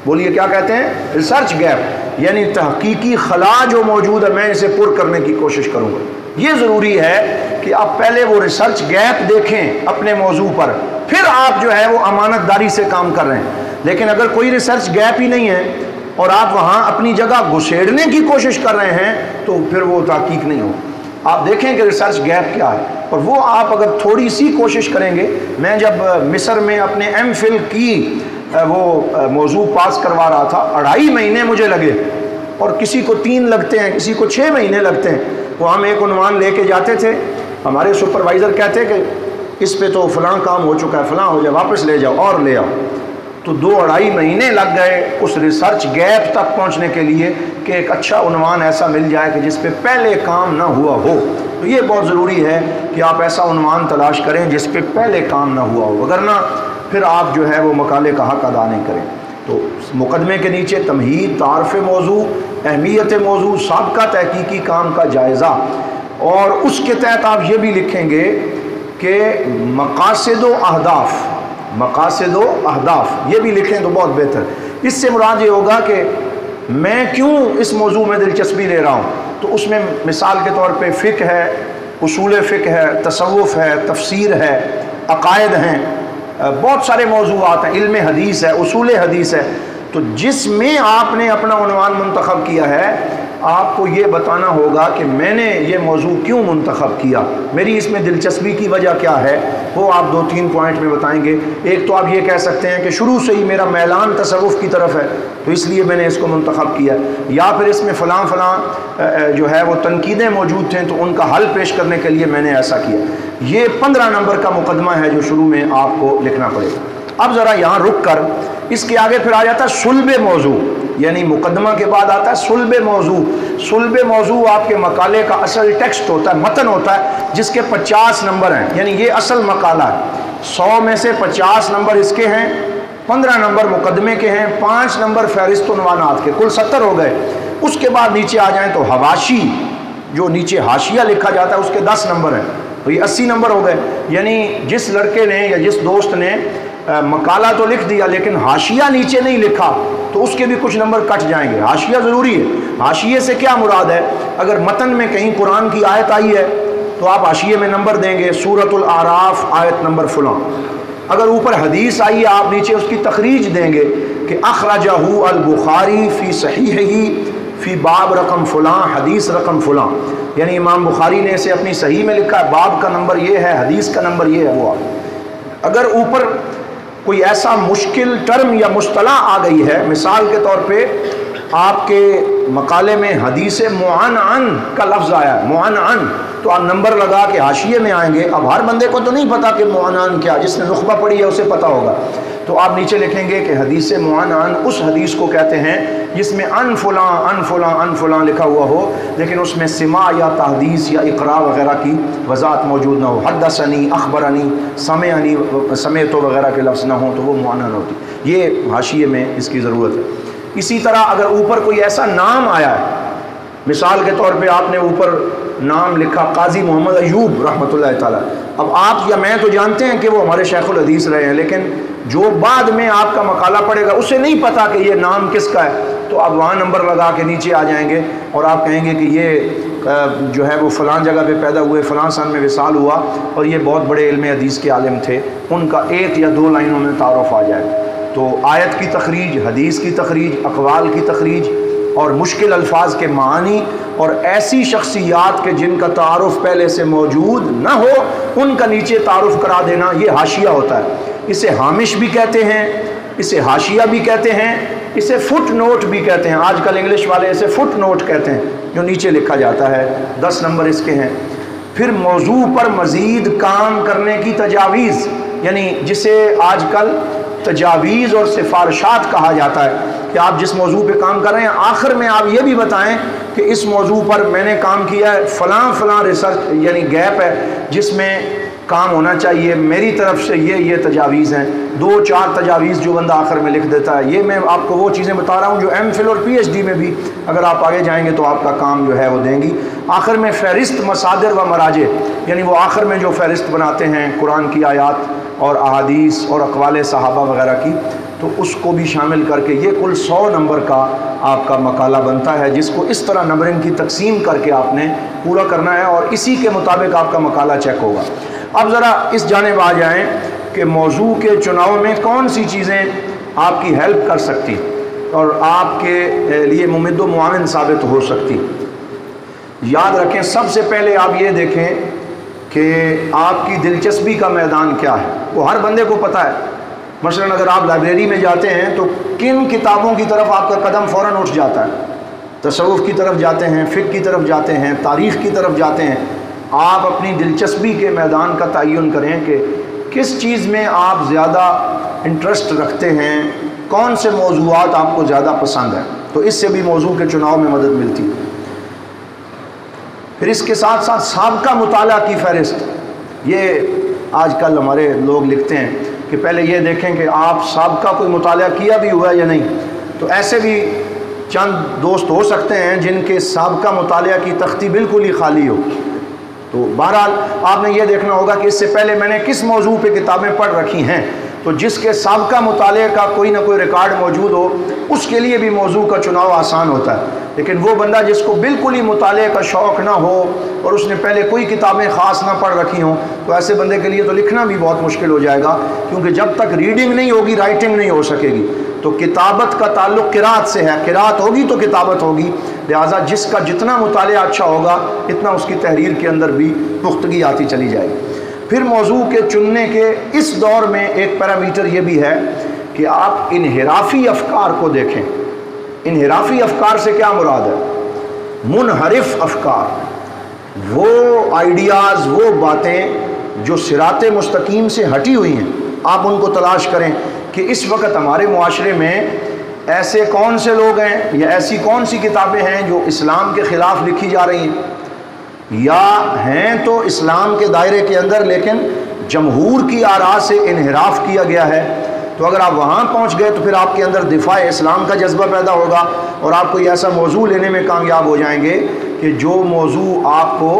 [SPEAKER 1] بولیے کیا کہتے ہیں؟ ریسرچ گیپ، یعنی تحقیقی خلا جو موجود ہے میں اسے پر کرنے کی کوشش کروں گا۔ یہ ضروری ہے کہ آپ پہلے وہ ریسرچ گیپ دیکھیں اپنے موضوع پر، پھر آپ جو ہے وہ امانت داری سے کام کر رہے ہیں، لیکن اگر کوئی ریسرچ گیپ ہی نہیں ہے اور آپ وہاں اپنی جگہ گھسیڑنے کی کوشش کر رہے ہیں تو پھر وہ تحقیق نہیں ہو۔ آپ دیکھیں کہ ریسرچ گیپ کیا ہے، اور وہ آپ اگر تھوڑی سی کوشش کریں گے۔ میں جب مصر میں اپنے ایم فل کی وہ موضوع پاس کروا رہا تھا، 2.5 مہینے مجھے لگے، اور کسی کو 3 لگتے ہیں، کسی کو 6 مہینے لگتے ہیں۔ تو ہم ایک عنوان لے کے جاتے تھے، ہمارے سپروائزر کہتے کہ اس پہ تو فلاں کام ہو چکا ہے، فلاں ہو جائے، واپس لے جاؤ اور لے آؤ۔ تو 2-2.5 مہینے لگ گئے اس ریسرچ گیپ تک پہنچنے کے لیے کہ ایک اچھا عنوان ایسا مل جائے کہ جس پہ پہلے کام نہ ہوا ہو۔ تو یہ بہت ضروری ہے کہ آپ ایسا عنوان تلاش کریں جس پہ پہلے کام نہ ہوا ہو، وگرنہ پھر آپ جو ہے وہ مقالے کا حق ادا نہیں کریں۔ تو مقدمے کے نیچے تمہید، تعارف موضوع، اہمیت موضوع، سابقہ تحقیقی کام کا جائزہ، اور اس کے تحت آپ یہ بھی لکھیں گے کہ مقاصد و اہداف، مقاصد و اہداف یہ بھی لکھیں تو بہت بہتر۔ اس سے مراد یہ ہوگا کہ میں کیوں اس موضوع میں دلچسپی لے رہا ہوں، تو اس میں مثال کے طور پہ فقہ ہے، اصول فقہ ہے، تصوف ہے، تفسیر ہے، عقائد ہیں، بہت سارے موضوعات ہیں، علم حدیث ہے، اصول حدیث ہے۔ تو جس میں آپ نے اپنا عنوان منتخب کیا ہے، آپ کو یہ بتانا ہوگا کہ میں نے یہ موضوع کیوں منتخب کیا، میری اس میں دلچسپی کی وجہ کیا ہے، وہ آپ 2-3 پوائنٹ میں بتائیں گے۔ ایک تو آپ یہ کہہ سکتے ہیں کہ شروع سے ہی میرا میلان تصوف کی طرف ہے، تو اس لیے میں نے اس کو منتخب کیا، یا پھر اس میں فلاں جو ہے وہ تنقیدیں موجود تھیں تو ان کا حل پیش کرنے کے لیے میں نے ایسا کیا۔ یہ 15 نمبر کا مقدمہ ہے جو شروع میں آپ کو لکھنا پڑے گا۔ اب ذرا یہاں رک کر اس کے آگے پھر آ جاتا ہے صلب موضوع، یعنی مقدمہ کے بعد آتا ہے صلب موضوع۔ صلب موضوع آپ کے مقالے کا اصل ٹیکسٹ ہوتا ہے، متن ہوتا ہے، جس کے 50 نمبر ہیں، یعنی یہ اصل مقالہ ہے۔ 100 میں سے 50 نمبر اس کے ہیں، 15 نمبر مقدمے کے ہیں، 5 نمبر فہرست عنوانات کے، کل 70 ہو گئے۔ اس کے بعد نیچے آ جائیں تو حواشی، جو نیچے حاشیہ لکھا جاتا ہے، اس کے 10 نمبر ہیں، تو یہ 80 نمبر ہو گئے۔ یعنی جس لڑکے نے یا جس دوست نے مقالہ تو لکھ دیا لیکن حاشیہ نیچے نہیں لکھا تو اس کے بھی کچھ نمبر کٹ جائیں گے۔ حاشیہ ضروری ہے۔ حاشیے سے کیا مراد ہے؟ اگر متن میں کہیں قرآن کی آیت آئی ہے تو آپ حاشیے میں نمبر دیں گے، سورۃ الاعراف آیت نمبر فلاں۔ اگر اوپر حدیث آئی ہے آپ نیچے اس کی تخریج دیں گے کہ اخرجہ البخاری فی صحیحہ فی باب رقم فلاں، حدیث رقم فلاں، یعنی امام بخاری نے اسے اپنی صحیح میں لکھا ہے، باب کا نمبر یہ ہے، حدیث کا نمبر یہ ہے۔ وہ اگر اوپر کوئی ایسا مشکل ٹرم یا مصطلح آ گئی ہے، مثال کے طور پہ آپ کے مقالے میں حدیث معنعن کا لفظ آیا ہے، معنعن، تو آپ نمبر لگا کے حاشیے میں آئیں گے۔ اب ہر بندے کو تو نہیں پتا کہ معنعن کیا، جس نے نخبہ پڑھی ہے اسے پتا ہوگا، تو آپ نیچے لکھیں گے کہ حدیث معنعن اس حدیث کو کہتے ہیں جس میں ان فلاں ان فلاں ان فلاں لکھا ہوا ہو، لیکن اس میں سماع یا تحدیث یا اقراء وغیرہ کی وضاحت موجود نہ ہو، حدثنی، اخبرنی، سمعنی، سمعت وغیرہ کے لفظ نہ ہوں تو وہ معنعن ہوتی۔ یہ حاشیے میں اس کی ضرورت ہے۔ اسی طرح اگر اوپر کوئی ایسا نام آیا ہے، مثال کے طور پہ آپ نے اوپر نام لکھا قاضی محمد ایوب رحمۃ اللہ تعالیٰ، اب آپ یا میں تو جانتے ہیں کہ وہ ہمارے شیخ الحدیث رہے ہیں، لیکن جو بعد میں آپ کا مقالہ پڑھے گا اسے نہیں پتا کہ یہ نام کس کا ہے، تو آپ وہاں نمبر لگا کے نیچے آ جائیں گے اور آپ کہیں گے کہ یہ جو ہے وہ فلاں جگہ پہ پیدا ہوئے، فلاں سن میں وصال ہوا اور یہ بہت بڑے علم حدیث کے عالم تھے، ان کا 1 یا 2 لائنوں میں تعارف آ جائے۔ تو آیت کی تخریج، حدیث کی تخریج، اقوال کی تخریج اور مشکل الفاظ کے معانی اور ایسی شخصیات کے جن کا تعارف پہلے سے موجود نہ ہو ان کا نیچے تعارف کرا دینا، یہ حاشیہ ہوتا ہے۔ اسے ہامش بھی کہتے ہیں، اسے حاشیہ بھی کہتے ہیں، اسے فٹ نوٹ بھی کہتے ہیں۔ آج کل انگلش والے اسے فٹ نوٹ کہتے ہیں، جو نیچے لکھا جاتا ہے، 10 نمبر اس کے ہیں۔ پھر موضوع پر مزید کام کرنے کی تجاویز، یعنی جسے آج کل تجاویز اور سفارشات کہا جاتا ہے، کہ آپ جس موضوع پہ کام کر رہے ہیں آخر میں آپ یہ بھی بتائیں کہ اس موضوع پر میں نے کام کیا ہے، فلاں فلاں ریسرچ یعنی گیپ ہے جس میں کام ہونا چاہیے، میری طرف سے یہ تجاویز ہیں۔ 2-4 تجاویز جو بندہ آخر میں لکھ دیتا ہے، یہ میں آپ کو وہ چیزیں بتا رہا ہوں جو ایم فل اور پی ایچ ڈی میں بھی اگر آپ آگے جائیں گے تو آپ کا کام جو ہے وہ دیں گی۔ آخر میں فہرست مصادر و مراجع، یعنی وہ آخر میں جو فہرست بناتے ہیں قرآن کی آیات اور احادیث اور اقوال صحابہ وغیرہ کی، تو اس کو بھی شامل کر کے یہ کل 100 نمبر کا آپ کا مقالہ بنتا ہے، جس کو اس طرح نمبرنگ کی تقسیم کر کے آپ نے پورا کرنا ہے اور اسی کے مطابق آپ کا مقالہ چیک ہوگا۔ اب ذرا اس جانب آ جائیں کہ موضوع کے چناؤ میں کون سی چیزیں آپ کی ہیلپ کر سکتی اور آپ کے لیے ممد و معاون ثابت ہو سکتی۔ یاد رکھیں، سب سے پہلے آپ یہ دیکھیں کہ آپ کی دلچسپی کا میدان کیا ہے، وہ ہر بندے کو پتہ ہے۔ مثلاً اگر آپ لائبریری میں جاتے ہیں تو کن کتابوں کی طرف آپ کا قدم فوراً اٹھ جاتا ہے؟ تصوف کی طرف جاتے ہیں، فقہ کی طرف جاتے ہیں، تاریخ کی طرف جاتے ہیں۔ آپ اپنی دلچسپی کے میدان کا تعین کریں کہ کس چیز میں آپ زیادہ انٹرسٹ رکھتے ہیں، کون سے موضوعات آپ کو زیادہ پسند ہیں، تو اس سے بھی موضوع کے چناؤ میں مدد ملتی ہے۔ پھر اس کے ساتھ ساتھ سابقہ مطالعہ کی فہرست، یہ آج کل ہمارے لوگ لکھتے ہیں کہ پہلے یہ دیکھیں کہ آپ سابقہ کوئی مطالعہ کیا بھی ہوا ہے یا نہیں، تو ایسے بھی چند دوست ہو سکتے ہیں جن کے سابقہ مطالعہ کی تختی بالکل ہی خالی ہو، تو بہرحال آپ نے یہ دیکھنا ہوگا کہ اس سے پہلے میں نے کس موضوع پہ کتابیں پڑھ رکھی ہیں، تو جس کے سابقہ مطالعے کا کوئی نہ کوئی ریکارڈ موجود ہو اس کے لیے بھی موضوع کا چناؤ آسان ہوتا ہے، لیکن وہ بندہ جس کو بالکل ہی مطالعے کا شوق نہ ہو اور اس نے پہلے کوئی کتابیں خاص نہ پڑھ رکھی ہوں، تو ایسے بندے کے لیے تو لکھنا بھی بہت مشکل ہو جائے گا، کیونکہ جب تک ریڈنگ نہیں ہوگی رائٹنگ نہیں ہو سکے گی۔ تو کتابت کا تعلق قرات سے ہے، قرات ہوگی تو کتابت ہوگی، لہٰذا جس کا جتنا مطالعہ اچھا ہوگا اتنا اس کی تحریر کے اندر بھی پختگی آتی چلی جائے گی۔ پھر موضوع کے چننے کے اس دور میں ایک پیرامیٹر یہ بھی ہے کہ آپ انحرافی افکار کو دیکھیں۔ انحرافی افکار سے کیا مراد ہے؟ منحرف افکار، وہ آئیڈیاز، وہ باتیں جو صراط مستقیم سے ہٹی ہوئی ہیں، آپ ان کو تلاش کریں کہ اس وقت ہمارے معاشرے میں ایسے کون سے لوگ ہیں یا ایسی کون سی کتابیں ہیں جو اسلام کے خلاف لکھی جا رہی ہیں، یا ہیں تو اسلام کے دائرے کے اندر لیکن جمہور کی آراء سے انحراف کیا گیا ہے۔ تو اگر آپ وہاں پہنچ گئے تو پھر آپ کے اندر دفاع اسلام کا جذبہ پیدا ہوگا اور آپ کوئی ایسا موضوع لینے میں کامیاب ہو جائیں گے کہ جو موضوع آپ کو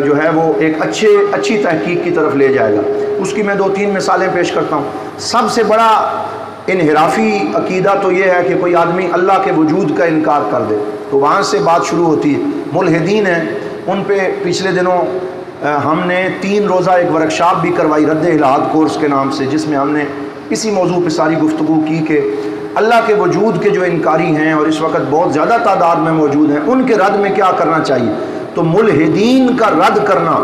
[SPEAKER 1] جو ہے وہ ایک اچھی تحقیق کی طرف لے جائے گا۔ اس کی میں 2-3 مثالیں پیش کرتا ہوں۔ سب سے بڑا انحرافی عقیدہ تو یہ ہے کہ کوئی آدمی اللہ کے وجود کا انکار کر دے، تو وہاں سے بات شروع ہوتی ہے۔ ملحدین ہیں، ان پہ پچھلے دنوں ہم نے 3 روزہ ایک ورکشاپ بھی کروائی رد الحاد کورس کے نام سے، جس میں ہم نے اسی موضوع پہ ساری گفتگو کی کہ اللہ کے وجود کے جو انکاری ہیں اور اس وقت بہت زیادہ تعداد میں موجود ہیں، ان کے رد میں کیا کرنا چاہیے۔ تو ملحدین کا رد کرنا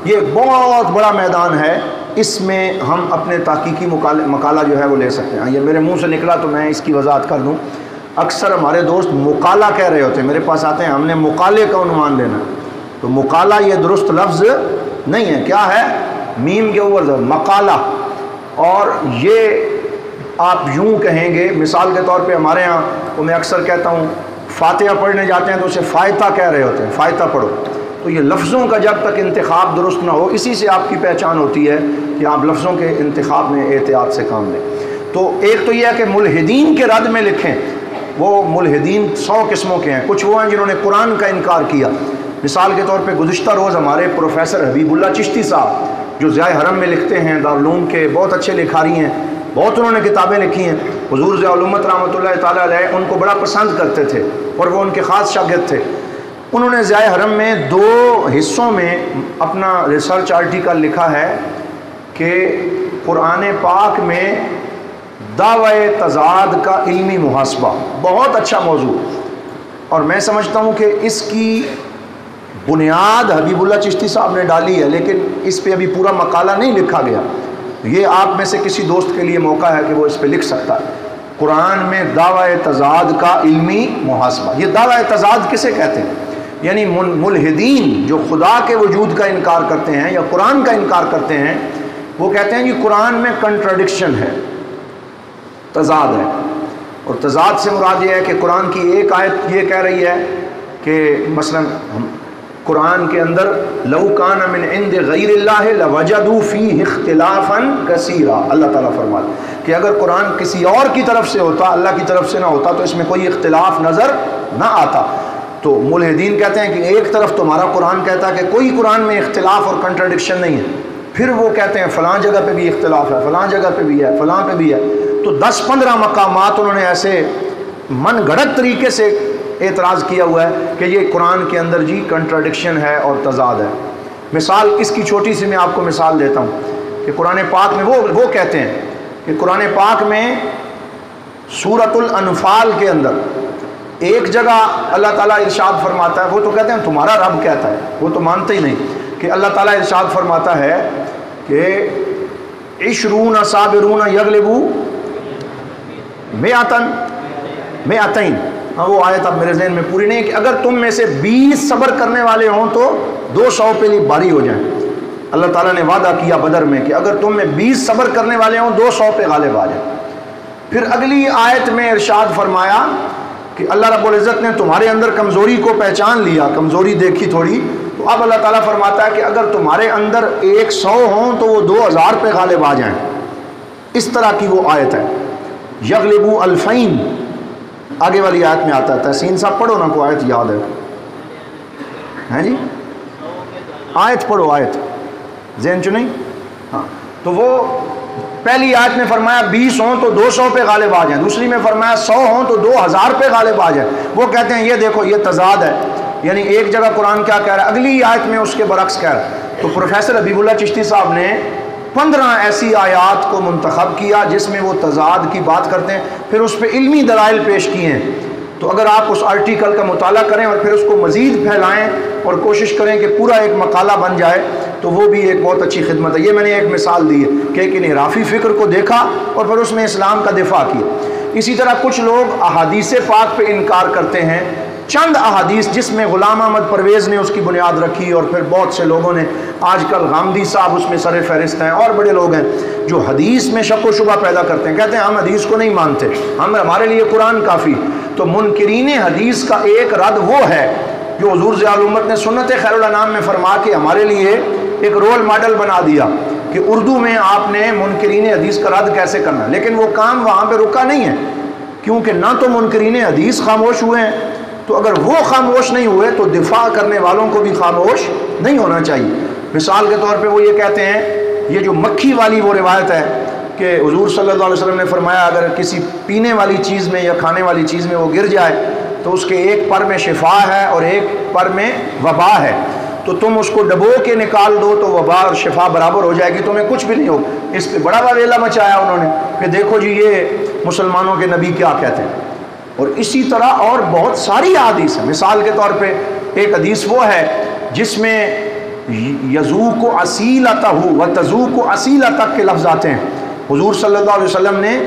[SPEAKER 1] یہ بہت بڑا میدان ہے، اس میں ہم اپنے تحقیقی مقالہ جو ہے وہ لے سکتے ہیں۔ یہ میرے منہ سے نکلا تو میں اس کی وضاحت کر دوں۔ اکثر ہمارے دوست مقالہ کہہ رہے ہوتے ہیں، میرے پاس آتے ہیں ہم نے مقالے کا عنوان لینا، تو مقالہ یہ درست لفظ نہیں ہے، کیا ہے؟ میم کے اوپر مقالہ، اور یہ آپ یوں کہیں گے، مثال کے طور پہ ہمارے ہاں تو میں اکثر کہتا ہوں فاتحہ پڑھنے جاتے ہیں تو اسے فائتہ کہہ رہے ہوتے ہیں، فائتہ پڑھو۔ تو یہ لفظوں کا جب تک انتخاب درست نہ ہو، اسی سے آپ کی پہچان ہوتی ہے کہ آپ لفظوں کے انتخاب میں احتیاط سے کام لیں۔ تو ایک تو یہ ہے کہ ملحدین کے رد میں لکھیں۔ وہ ملحدین 100 قسموں کے ہیں، کچھ وہ ہیں جنہوں نے قرآن کا انکار کیا۔ مثال کے طور پہ گزشتہ روز ہمارے پروفیسر حبیب اللہ چشتی صاحب جو ضیاء حرم میں لکھتے ہیں، دارالعلوم کے بہت اچھے لکھاری ہیں، بہت انہوں نے کتابیں لکھی ہیں، حضور ضیاء الامت رحمۃ اللہ تعالیٰ علیہ ان کو بڑا پسند کرتے تھے اور وہ ان کے خاص شاگرد تھے۔ انہوں نے ضیاء حرم میں 2 حصوں میں اپنا ریسرچ آرٹیکل لکھا ہے کہ قرآن پاک میں دعوی تضاد کا علمی محاسبہ، بہت اچھا موضوع، اور میں سمجھتا ہوں کہ اس کی بنیاد حبیب اللہ چشتی صاحب نے ڈالی ہے، لیکن اس پہ ابھی پورا مقالہ نہیں لکھا گیا۔ یہ آپ میں سے کسی دوست کے لیے موقع ہے کہ وہ اس پہ لکھ سکتا ہے، قرآن میں دعوی تضاد کا علمی محاسبہ۔ یہ دعوی تضاد کسے کہتے ہیں؟ یعنی ملحدین جو خدا کے وجود کا انکار کرتے ہیں یا قرآن کا انکار کرتے ہیں، وہ کہتے ہیں کہ قرآن میں کنٹراڈکشن ہے، تضاد ہے، اور تضاد سے مراد یہ ہے کہ قرآن کی ایک آیت یہ کہہ رہی ہے کہ مثلا قرآن کے اندر لو کان من عند غیر اللہ لوجدوا فیہ اختلافا کثیرا، اللہ تعالیٰ فرماتا ہے کہ اگر قرآن کسی اور کی طرف سے ہوتا، اللہ کی طرف سے نہ ہوتا، تو اس میں کوئی اختلاف نظر نہ آتا۔ تو ملحدین کہتے ہیں کہ ایک طرف تمہارا قرآن کہتا ہے کہ کوئی قرآن میں اختلاف اور کنٹراڈکشن نہیں ہے، پھر وہ کہتے ہیں فلاں جگہ پہ بھی اختلاف ہے، فلاں جگہ پہ بھی ہے، فلاں پہ بھی ہے۔ تو 10-15 مقامات انہوں نے ایسے من گھڑت طریقے سے اعتراض کیا ہوا ہے کہ یہ قرآن کے اندر جی کنٹراڈکشن ہے اور تضاد ہے۔ مثال اس کی چھوٹی سی میں آپ کو مثال دیتا ہوں کہ قرآن پاک میں وہ کہتے ہیں کہ قرآن پاک میں سورۃ الانفال کے اندر ایک جگہ اللہ تعالیٰ ارشاد فرماتا ہے، وہ تو کہتے ہیں تمہارا رب کہتا ہے، وہ تو مانتے ہی نہیں، کہ اللہ تعالیٰ ارشاد فرماتا ہے کہ عشرون صابرون یغلبوا مئتین۔ ہاں وہ آیت اب میرے ذہن میں پوری نہیں کہ اگر تم میں سے 20 صبر کرنے والے ہوں تو 200 پہ لیے باری ہو جائیں۔ اللہ تعالیٰ نے وعدہ کیا بدر میں کہ اگر تم میں 20 صبر کرنے والے ہوں 200 پہ غالب آ جائیں۔ پھر اگلی آیت میں ارشاد فرمایا کہ اللہ رب العزت نے تمہارے اندر کمزوری کو پہچان لیا، کمزوری دیکھی تھوڑی، تو اب اللہ تعالیٰ فرماتا ہے کہ اگر تمہارے اندر 100 ہوں تو وہ 2000 پہ غالب آ جائیں۔ اس طرح کی وہ آیت ہے یغلبوا الفین، آگے والی آیت میں آتا ہے، تحسین صاحب پڑھو نا، کو آیت یاد ہے جی، آیت پڑھو، آیت ذہن چ نہیں؟ ہاں، تو وہ پہلی آیت میں فرمایا 20 ہوں تو 200 پہ غالب آ جائیں، دوسری میں فرمایا 100 ہوں تو 2000 پہ غالب آ جائیں۔ وہ کہتے ہیں یہ دیکھو یہ تضاد ہے، یعنی ایک جگہ قرآن کیا کہہ رہا ہے، اگلی آیت میں اس کے برعکس کہہ رہا ہے۔ تو پروفیسر حبیب اللہ چشتی صاحب نے 15 ایسی آیات کو منتخب کیا جس میں وہ تضاد کی بات کرتے ہیں، پھر اس پہ علمی دلائل پیش کیے ہیں۔ تو اگر آپ اس آرٹیکل کا مطالعہ کریں اور پھر اس کو مزید پھیلائیں اور کوشش کریں کہ پورا ایک مقالہ بن جائے تو وہ بھی ایک بہت اچھی خدمت ہے۔ یہ میں نے ایک مثال دی ہے کہ ایک انحرافی فکر کو دیکھا اور پھر اس میں اسلام کا دفاع کیا۔ اسی طرح کچھ لوگ احادیث پاک پہ انکار کرتے ہیں، چند احادیث جس میں غلام احمد پرویز نے اس کی بنیاد رکھی اور پھر بہت سے لوگوں نے، آج کل غامدی صاحب اس میں سر فہرست ہیں اور بڑے لوگ ہیں جو حدیث میں شک و شبہ پیدا کرتے ہیں، کہتے ہیں ہم حدیث کو نہیں مانتے، ہمارے لیے قرآن کافی۔ تو منکرین حدیث کا ایک رد وہ ہے جو حضور ضیاء الامت نے سنت خیر الانام میں فرما کے ہمارے لیے ایک رول ماڈل بنا دیا کہ اردو میں آپ نے منکرین حدیث کا رد کیسے کرنا ہے، لیکن وہ کام وہاں پہ رکا نہیں ہے، کیونکہ نہ تو منکرین حدیث خاموش ہوئے ہیں، تو اگر وہ خاموش نہیں ہوئے تو دفاع کرنے والوں کو بھی خاموش نہیں ہونا چاہیے۔ مثال کے طور پہ وہ یہ کہتے ہیں، یہ جو مکھی والی وہ روایت ہے کہ حضور صلی اللہ علیہ وسلم نے فرمایا اگر کسی پینے والی چیز میں یا کھانے والی چیز میں وہ گر جائے تو اس کے ایک پر میں شفا ہے اور ایک پر میں وبا ہے، تو تم اس کو ڈبو کے نکال دو تو وبا اور شفا برابر ہو جائے گی، تمہیں کچھ بھی نہیں ہوگا۔ اس پہ بڑا واویلا مچایا انہوں نے کہ دیکھو جی یہ مسلمانوں کے نبی کیا کہتے ہیں۔ اور اسی طرح اور بہت ساری احادیث ہیں۔ مثال کے طور پہ ایک حدیث وہ ہے جس میں یذوق اصیلتہ و تذوق اصیلتہ کے لفظ آتے ہیں۔ حضور صلی اللہ علیہ وسلم نے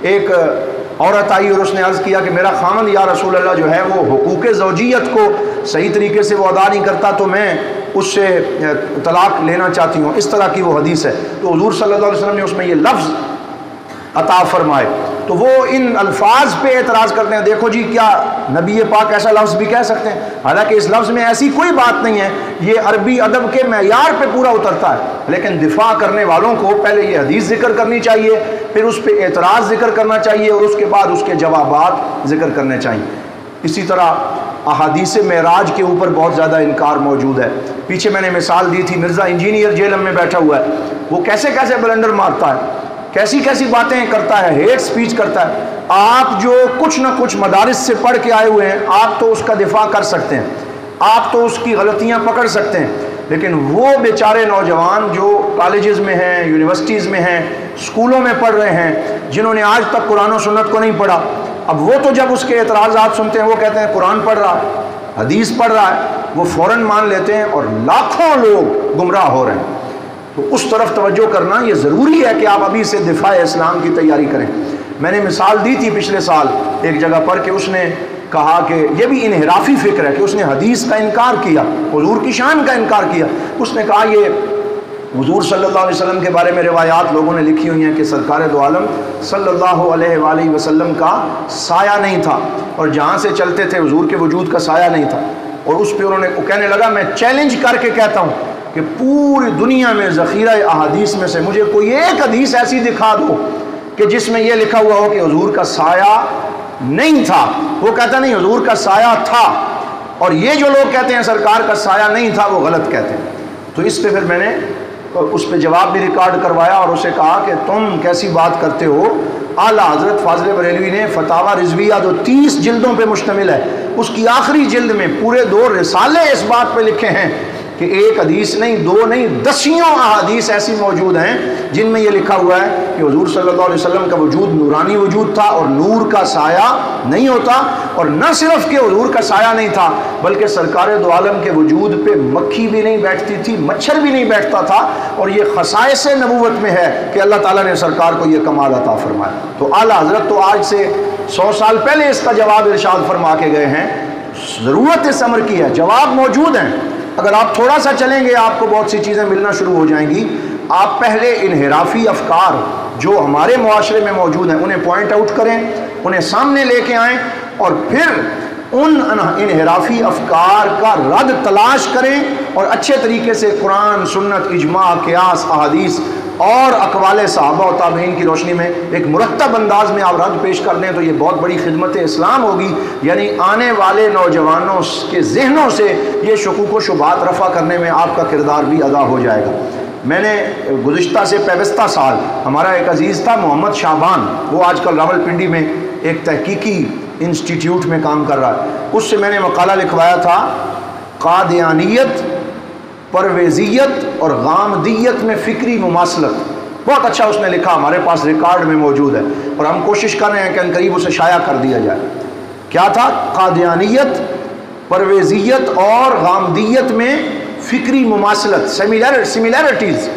[SPEAKER 1] ایک عورت آئی اور اس نے عرض کیا کہ میرا خامند یا رسول اللہ جو ہے وہ حقوق زوجیت کو صحیح طریقے سے وہ ادا نہیں کرتا، تو میں اس سے طلاق لینا چاہتی ہوں، اس طرح کی وہ حدیث ہے۔ تو حضور صلی اللہ علیہ وسلم نے اس میں یہ لفظ عطا فرمائے، تو وہ ان الفاظ پہ اعتراض کرتے ہیں، دیکھو جی کیا نبی پاک ایسا لفظ بھی کہہ سکتے ہیں، حالانکہ اس لفظ میں ایسی کوئی بات نہیں ہے، یہ عربی ادب کے معیار پہ پورا اترتا ہے، لیکن دفاع کرنے والوں کو پہلے یہ حدیث ذکر کرنی چاہیے، پھر اس پہ اعتراض ذکر کرنا چاہیے اور اس کے بعد اس کے جوابات ذکر کرنے چاہیے۔ اسی طرح احادیث معراج کے اوپر بہت زیادہ انکار موجود ہے۔ پیچھے میں نے مثال دی تھی، مرزا انجینئر جیلم میں بیٹھا ہوا ہے، وہ کیسے کیسے بلنڈر مارتا ہے، کیسی کیسی باتیں کرتا ہے، ہیٹ سپیچ کرتا ہے۔ آپ جو کچھ نہ کچھ مدارس سے پڑھ کے آئے ہوئے ہیں، آپ تو اس کا دفاع کر سکتے ہیں، آپ تو اس کی غلطیاں پکڑ سکتے ہیں، لیکن وہ بیچارے نوجوان جو کالجز میں ہیں، یونیورسٹیز میں ہیں، اسکولوں میں پڑھ رہے ہیں، جنہوں نے آج تک قرآن و سنت کو نہیں پڑھا، اب وہ تو جب اس کے اعتراضات سنتے ہیں وہ کہتے ہیں قرآن پڑھ رہا ہے، حدیث پڑھ رہا ہے، وہ فوراً مان لیتے ہیں اور لاکھوں لوگ گمراہ ہو رہے ہیں۔ تو اس طرف توجہ کرنا یہ ضروری ہے کہ آپ ابھی سے دفاع اسلام کی تیاری کریں۔ میں نے مثال دی تھی پچھلے سال ایک جگہ پر کہ اس نے کہا کہ یہ بھی انحرافی فکر ہے کہ اس نے حدیث کا انکار کیا، حضور کی شان کا انکار کیا۔ اس نے کہا یہ حضور صلی اللہ علیہ وسلم کے بارے میں روایات لوگوں نے لکھی ہوئی ہیں کہ سرکار دو عالم صلی اللہ علیہ وآلہ وسلم کا سایہ نہیں تھا، اور جہاں سے چلتے تھے حضور کے وجود کا سایہ نہیں تھا۔ اور اس پہ انہوں نے کہنے لگا میں چیلنج کر کے کہتا ہوں کہ پوری دنیا میں ذخیرہ احادیث میں سے مجھے کوئی ایک حدیث ایسی دکھا دو کہ جس میں یہ لکھا ہوا ہو کہ حضور کا سایہ نہیں تھا۔ وہ کہتا نہیں حضور کا سایہ تھا، اور یہ جو لوگ کہتے ہیں سرکار کا سایہ نہیں تھا وہ غلط کہتے ہیں۔ تو اس پہ پھر میں نے اس پہ جواب بھی ریکارڈ کروایا اور اسے کہا کہ تم کیسی بات کرتے ہو۔ اعلیٰ حضرت فاضل بریلوی نے فتاوی رضویہ جو 30 جلدوں پہ مشتمل ہے، اس کی آخری جلد میں پورے 2 رسالے اس بات پہ لکھے ہیں کہ ایک حدیث نہیں، 2 نہیں، دسیوں احادیث ایسی موجود ہیں جن میں یہ لکھا ہوا ہے کہ حضور صلی اللہ علیہ وسلم کا وجود نورانی وجود تھا اور نور کا سایہ نہیں ہوتا، اور نہ صرف کہ حضور کا سایہ نہیں تھا بلکہ سرکار دو عالم کے وجود پہ مکھی بھی نہیں بیٹھتی تھی، مچھر بھی نہیں بیٹھتا تھا، اور یہ خصائص نبوت میں ہے کہ اللہ تعالیٰ نے سرکار کو یہ کمال عطا فرمایا۔ تو اعلیٰ حضرت تو آج سے 100 سال پہلے اس کا جواب ارشاد فرما کے گئے ہیں۔ ضرورت اس امر کی ہے، جواب موجود ہیں، اگر آپ تھوڑا سا چلیں گے آپ کو بہت سی چیزیں ملنا شروع ہو جائیں گی۔ آپ پہلے انحرافی افکار جو ہمارے معاشرے میں موجود ہیں انہیں پوائنٹ آؤٹ کریں، انہیں سامنے لے کے آئیں، اور پھر ان انحرافی افکار کا رد تلاش کریں، اور اچھے طریقے سے قرآن، سنت، اجماع، قیاس، احادیث اور اقوال صحابہ و تابعین کی روشنی میں ایک مرتب انداز میں آپ رد پیش کر دیں تو یہ بہت بڑی خدمت اسلام ہوگی۔ یعنی آنے والے نوجوانوں کے ذہنوں سے یہ شکوک و شبہات رفع کرنے میں آپ کا کردار بھی ادا ہو جائے گا۔ میں نے گزشتہ سے پیوستہ سال ہمارا ایک عزیز تھا محمد شعبان، وہ آج کل راولپنڈی میں ایک تحقیقی انسٹیٹیوٹ میں کام کر رہا ہے، اس سے میں نے مقالہ لکھوایا تھا قادیانیت، پرویزیت اور غامدیت میں فکری مماثلت۔ بہت اچھا اس نے لکھا، ہمارے پاس ریکارڈ میں موجود ہے، اور ہم کوشش کر رہے ہیں کہ عنقریب اسے شائع کر دیا جائے۔ کیا تھا؟ قادیانیت، پرویزیت اور غامدیت میں فکری مماثلت، سمیلیرٹیز۔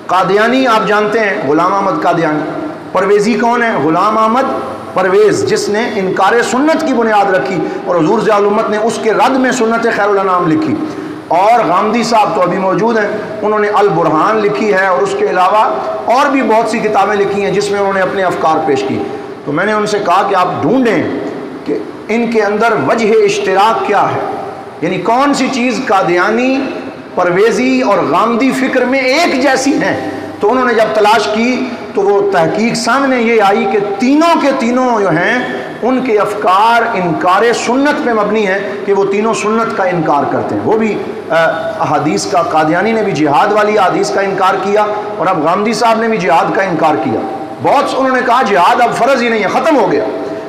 [SPEAKER 1] قادیانی آپ جانتے ہیں غلام احمد قادیانی، پرویزی کون ہے؟ غلام احمد پرویز، جس نے انکار سنت کی بنیاد رکھی اور حضور ضیاء الامت نے اس کے رد میں سنت خیر الانام لکھی۔ اور غامدی صاحب تو ابھی موجود ہیں، انہوں نے البرہان لکھی ہے، اور اس کے علاوہ اور بھی بہت سی کتابیں لکھی ہیں جس میں انہوں نے اپنے افکار پیش کی۔ تو میں نے ان سے کہا کہ آپ ڈھونڈیں کہ ان کے اندر وجہ اشتراک کیا ہے، یعنی کون سی چیز قادیانی، پرویزی اور غامدی فکر میں ایک جیسی ہیں۔ تو انہوں نے جب تلاش کی تو وہ تحقیق سامنے یہ آئی کہ تینوں کے تینوں جو ہیں ان کے افکار انکار سنت پہ مبنی ہیں، کہ وہ تینوں سنت کا انکار کرتے ہیں۔ وہ بھی احادیث کا، قادیانی نے بھی جہاد والی احادیث کا انکار کیا، اور اب غامدی صاحب نے بھی جہاد کا انکار کیا۔ بہت انہوں نے کہا جہاد اب فرض ہی نہیں ہے، ختم ہو گیا،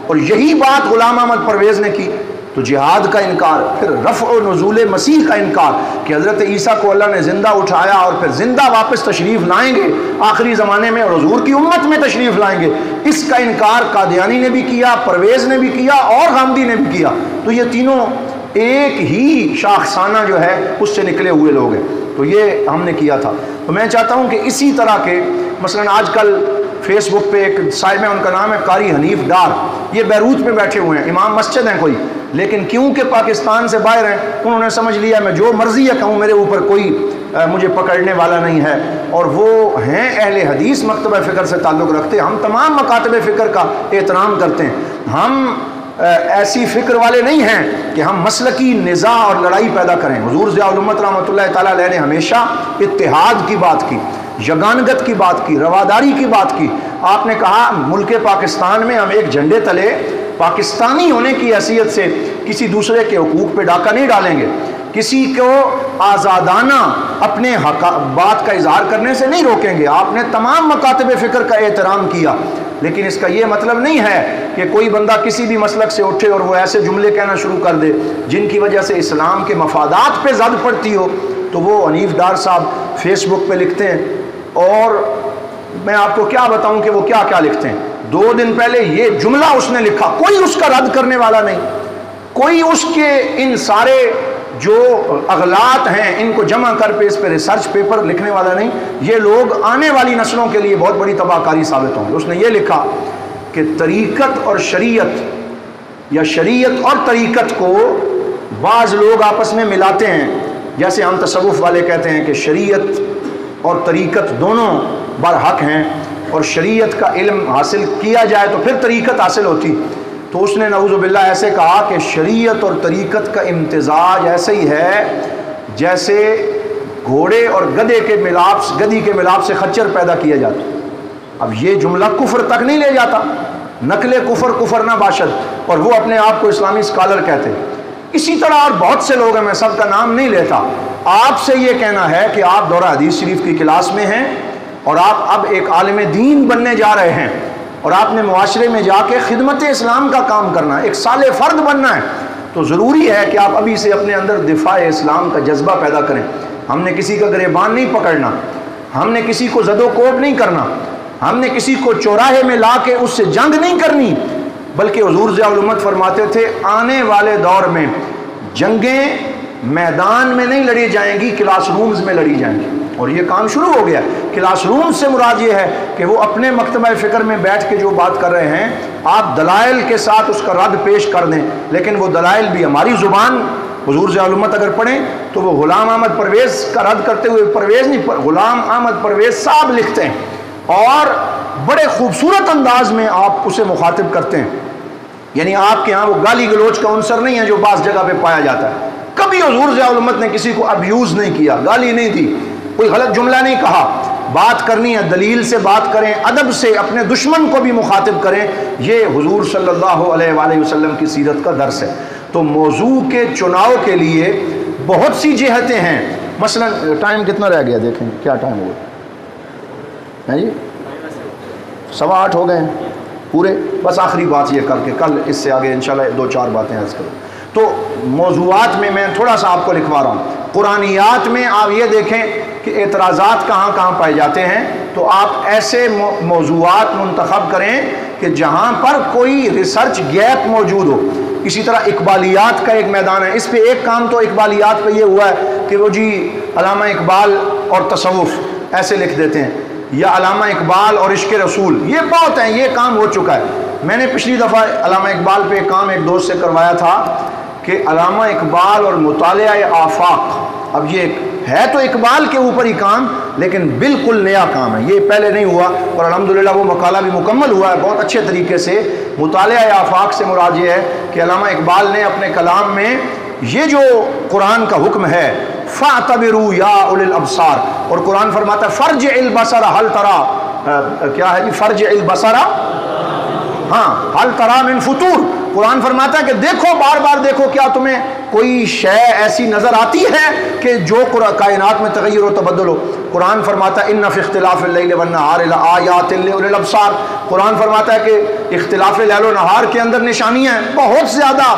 [SPEAKER 1] اور یہی بات غلام احمد پرویز نے کی۔ تو جہاد کا انکار، پھر رفع و نزول مسیح کا انکار کہ حضرت عیسیٰ کو اللہ نے زندہ اٹھایا اور پھر زندہ واپس تشریف لائیں گے آخری زمانے میں، اور حضور کی امت میں تشریف لائیں گے، اس کا انکار قادیانی نے بھی کیا، پرویز نے بھی کیا، اور غامدی نے بھی کیا۔ تو یہ تینوں ایک ہی شاخسانہ جو ہے اس سے نکلے ہوئے لوگ ہیں۔ تو یہ ہم نے کیا تھا۔ تو میں چاہتا ہوں کہ اسی طرح کے مثلاً آج کل فیس بک پہ ایک صاحب ہے، ان کا نام ہے قاری حنیف ڈار، یہ بیروت میں بیٹھے ہوئے ہیں، امام مسجد ہیں کوئی، لیکن کیونکہ پاکستان سے باہر ہیں انہوں نے سمجھ لیا میں جو مرضی ہے کہوں، میرے اوپر کوئی مجھے پکڑنے والا نہیں ہے، اور وہ ہیں اہل حدیث، مکتبہ فکر سے تعلق رکھتے ہیں۔ ہم تمام مکاتب فکر کا احترام کرتے ہیں، ہم ایسی فکر والے نہیں ہیں کہ ہم مسلکی نزاع اور لڑائی پیدا کریں۔ حضور ضیاء الامت رحمۃ اللہ تعالیٰ علیہ نے ہمیشہ اتحاد کی بات کی، یگانگت کی بات کی، رواداری کی بات کی۔ آپ نے کہا ملک پاکستان میں ہم ایک جھنڈے تلے پاکستانی ہونے کی حیثیت سے کسی دوسرے کے حقوق پہ ڈاکہ نہیں ڈالیں گے، کسی کو آزادانہ اپنے بات کا اظہار کرنے سے نہیں روکیں گے۔ آپ نے تمام مکاتب فکر کا احترام کیا، لیکن اس کا یہ مطلب نہیں ہے کہ کوئی بندہ کسی بھی مسلک سے اٹھے اور وہ ایسے جملے کہنا شروع کر دے جن کی وجہ سے اسلام کے مفادات پہ زد پڑتی ہو۔ تو وہ حنیف ڈار صاحب فیس بک پہ لکھتے ہیں، اور میں آپ کو کیا بتاؤں کہ وہ کیا کیا لکھتے ہیں۔ 2 دن پہلے یہ جملہ اس نے لکھا، کوئی اس کا رد کرنے والا نہیں، کوئی اس کے ان سارے جو اغلاط ہیں ان کو جمع کر پہ اس پہ ریسرچ پیپر لکھنے والا نہیں۔ یہ لوگ آنے والی نسلوں کے لیے بہت بڑی تباہ کاری ثابت ہوں گے۔ اس نے یہ لکھا کہ طریقت اور شریعت یا شریعت اور طریقت کو بعض لوگ آپس میں ملاتے ہیں، جیسے ہم تصوف والے کہتے ہیں کہ شریعت اور طریقت دونوں برحق ہیں، اور شریعت کا علم حاصل کیا جائے تو پھر طریقت حاصل ہوتی۔ تو اس نے نعوذ باللہ ایسے کہا کہ شریعت اور طریقت کا امتزاج ایسے ہی ہے جیسے گھوڑے اور گدے کے ملاپ، گدی کے ملاپ سے خچر پیدا کیا جاتا۔ اب یہ جملہ کفر تک نہیں لے جاتا، نقل کفر کفر نہ باشد، اور وہ اپنے آپ کو اسلامی اسکالر کہتے ہیں۔ اسی طرح اور بہت سے لوگ ہیں، میں سب کا نام نہیں لیتا۔ آپ سے یہ کہنا ہے کہ آپ دورہ حدیث شریف کی کلاس میں ہیں اور آپ اب ایک عالم دین بننے جا رہے ہیں، اور آپ نے معاشرے میں جا کے خدمت اسلام کا کام کرنا ہے، ایک صالح فرد بننا ہے، تو ضروری ہے کہ آپ ابھی سے اپنے اندر دفاع اسلام کا جذبہ پیدا کریں۔ ہم نے کسی کا گریبان نہیں پکڑنا، ہم نے کسی کو زد و کوب نہیں کرنا، ہم نے کسی کو چوراہے میں لا کے اس سے جنگ نہیں کرنی، بلکہ حضور ضیاء الامت فرماتے تھے آنے والے دور میں جنگیں میدان میں نہیں لڑی جائیں گی، کلاس رومز میں لڑی جائیں گی، اور یہ کام شروع ہو گیا۔ کلاس روم سے مراد یہ ہے کہ وہ اپنے مکتبہ فکر میں بیٹھ کے جو بات کر رہے ہیں آپ دلائل کے ساتھ اس کا رد پیش کر دیں، لیکن وہ دلائل بھی ہماری زبان، حضور ضیاء الامت اگر پڑھیں تو وہ غلام احمد پرویز کا رد کرتے ہوئے، پرویز نہیں، غلام احمد پرویز صاحب لکھتے ہیں، اور بڑے خوبصورت انداز میں آپ اسے مخاطب کرتے ہیں۔ یعنی آپ کے ہاں وہ گالی گلوچ کا عنصر نہیں ہے جو بعض جگہ پہ پایا جاتا ہے۔ کبھی حضور ضیاء الامت نے کسی کو ابیوز نہیں کیا، گالی نہیں دی، کوئی غلط جملہ نہیں کہا۔ بات کرنی ہے دلیل سے بات کریں، ادب سے اپنے دشمن کو بھی مخاطب کریں، یہ حضور صلی اللہ علیہ وآلہ وسلم کی سیرت کا درس ہے۔ تو موضوع کے چناؤ کے لیے بہت سی جہتیں ہیں، مثلا ٹائم کتنا رہ گیا دیکھیں کیا ٹائم ہوا ہے جی 8:15 ہو گئے ہیں پورے. بس آخری بات یہ کر کے کل اس سے آگے انشاءاللہ 2-4 باتیں عرض کروں. تو موضوعات میں تھوڑا سا آپ کو لکھوا رہا ہوں. قرآنیات میں آپ یہ دیکھیں کہ اعتراضات کہاں کہاں پائے جاتے ہیں, تو آپ ایسے موضوعات منتخب کریں کہ جہاں پر کوئی ریسرچ گیپ موجود ہو. اسی طرح اقبالیات کا ایک میدان ہے, اس پہ ایک کام تو اقبالیات پہ یہ ہوا ہے کہ وہ جی علامہ اقبال اور تصوف ایسے لکھ دیتے ہیں, یا علامہ اقبال اور عشق رسول, یہ بہت ہیں, یہ کام ہو چکا ہے. میں نے پچھلی دفعہ علامہ اقبال پہ ایک کام ایک دوست سے کروایا تھا کہ علامہ اقبال اور مطالعہ آفاق, اب یہ ہے تو اقبال کے اوپر ہی کام لیکن بالکل نیا کام ہے, یہ پہلے نہیں ہوا, اور الحمدللہ وہ مقالہ بھی مکمل ہوا ہے بہت اچھے طریقے سے. مطالعہ آفاق سے مراد یہ ہے کہ علامہ اقبال نے اپنے کلام میں یہ جو قرآن کا حکم ہے فَاعْتَبِرُوا يَا أُولِي الْأَبْصَارِ, اور قرآن فرماتا ہے فَرْجِعِ الْبَصَرَ هَلْ تَرَى, کیا ہے جی فَرْجِعِ الْبَصَرَ ہاں هَلْ تَرَى مِن فُطُورٍ. قرآن فرماتا ہے کہ دیکھو بار بار دیکھو, کیا تمہیں کوئی شے ایسی نظر آتی ہے کہ جو کائنات میں تغیر و تبدل ہو. قرآن فرماتا ہے اِنَّ فِي اخْتِلَافِ اللَّيْلِ وَالنَّهَارِ لَآيَاتٍ لِأُولِي الْأَبْصَارِ. قرآن فرماتا ہے کہ اختلاف لیل و نہار کے اندر نشانیاں ہیں بہت زیادہ.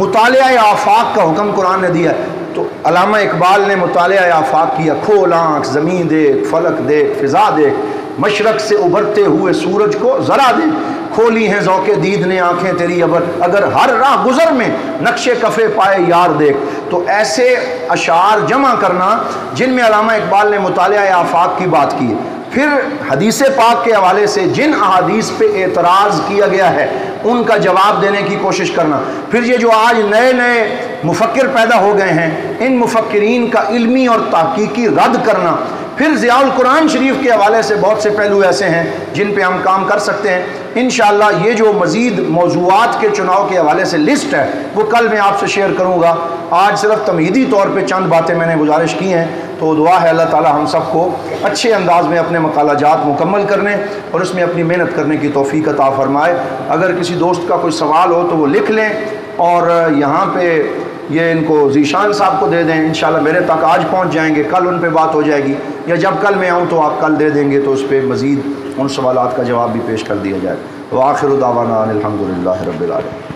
[SPEAKER 1] مطالعہ آفاق کا حکم قرآن نے دیا ہے. تو علامہ اقبال نے مطالعہ آفاق کیا, کھول آنکھ, زمین دیکھ, فلک دیکھ, فضا دیکھ, مشرق سے ابھرتے ہوئے سورج کو ذرا دیکھ, کھولی ہیں ذوق دید نے آنکھیں تیری اگر ہر راہ گزر میں نقش کفے پائے یار دیکھ. تو ایسے اشعار جمع کرنا جن میں علامہ اقبال نے مطالعہ آفاق کی بات کی. پھر حدیث پاک کے حوالے سے جن احادیث پہ اعتراض کیا گیا ہے ان کا جواب دینے کی کوشش کرنا. پھر یہ جو آج نئے نئے مفکر پیدا ہو گئے ہیں ان مفکرین کا علمی اور تحقیقی رد کرنا. پھر ضیاء القرآن شریف کے حوالے سے بہت سے پہلو ایسے ہیں جن پہ ہم کام کر سکتے ہیں. انشاءاللہ یہ جو مزید موضوعات کے چناؤ کے حوالے سے لسٹ ہے وہ کل میں آپ سے شیئر کروں گا. آج صرف تمہیدی طور پہ چند باتیں میں نے گزارش کی ہیں. تو دعا ہے اللہ تعالی ہم سب کو اچھے انداز میں اپنے مقالہ جات مکمل کرنے اور اس میں اپنی محنت کرنے کی توفیق عطا فرمائے. اگر کسی دوست کا کوئی سوال ہو تو وہ لکھ لیں اور یہاں پہ یہ ان کو ذیشان صاحب کو دے دیں. انشاءاللہ میرے تک آج پہنچ جائیں گے, کل ان پہ بات ہو جائے گی, یا جب کل میں آؤں تو آپ کل دے دیں گے تو اس پہ مزید ان سوالات کا جواب بھی پیش کر دیا جائے. وآخر دعوانا الحمدللہ رب العالمین.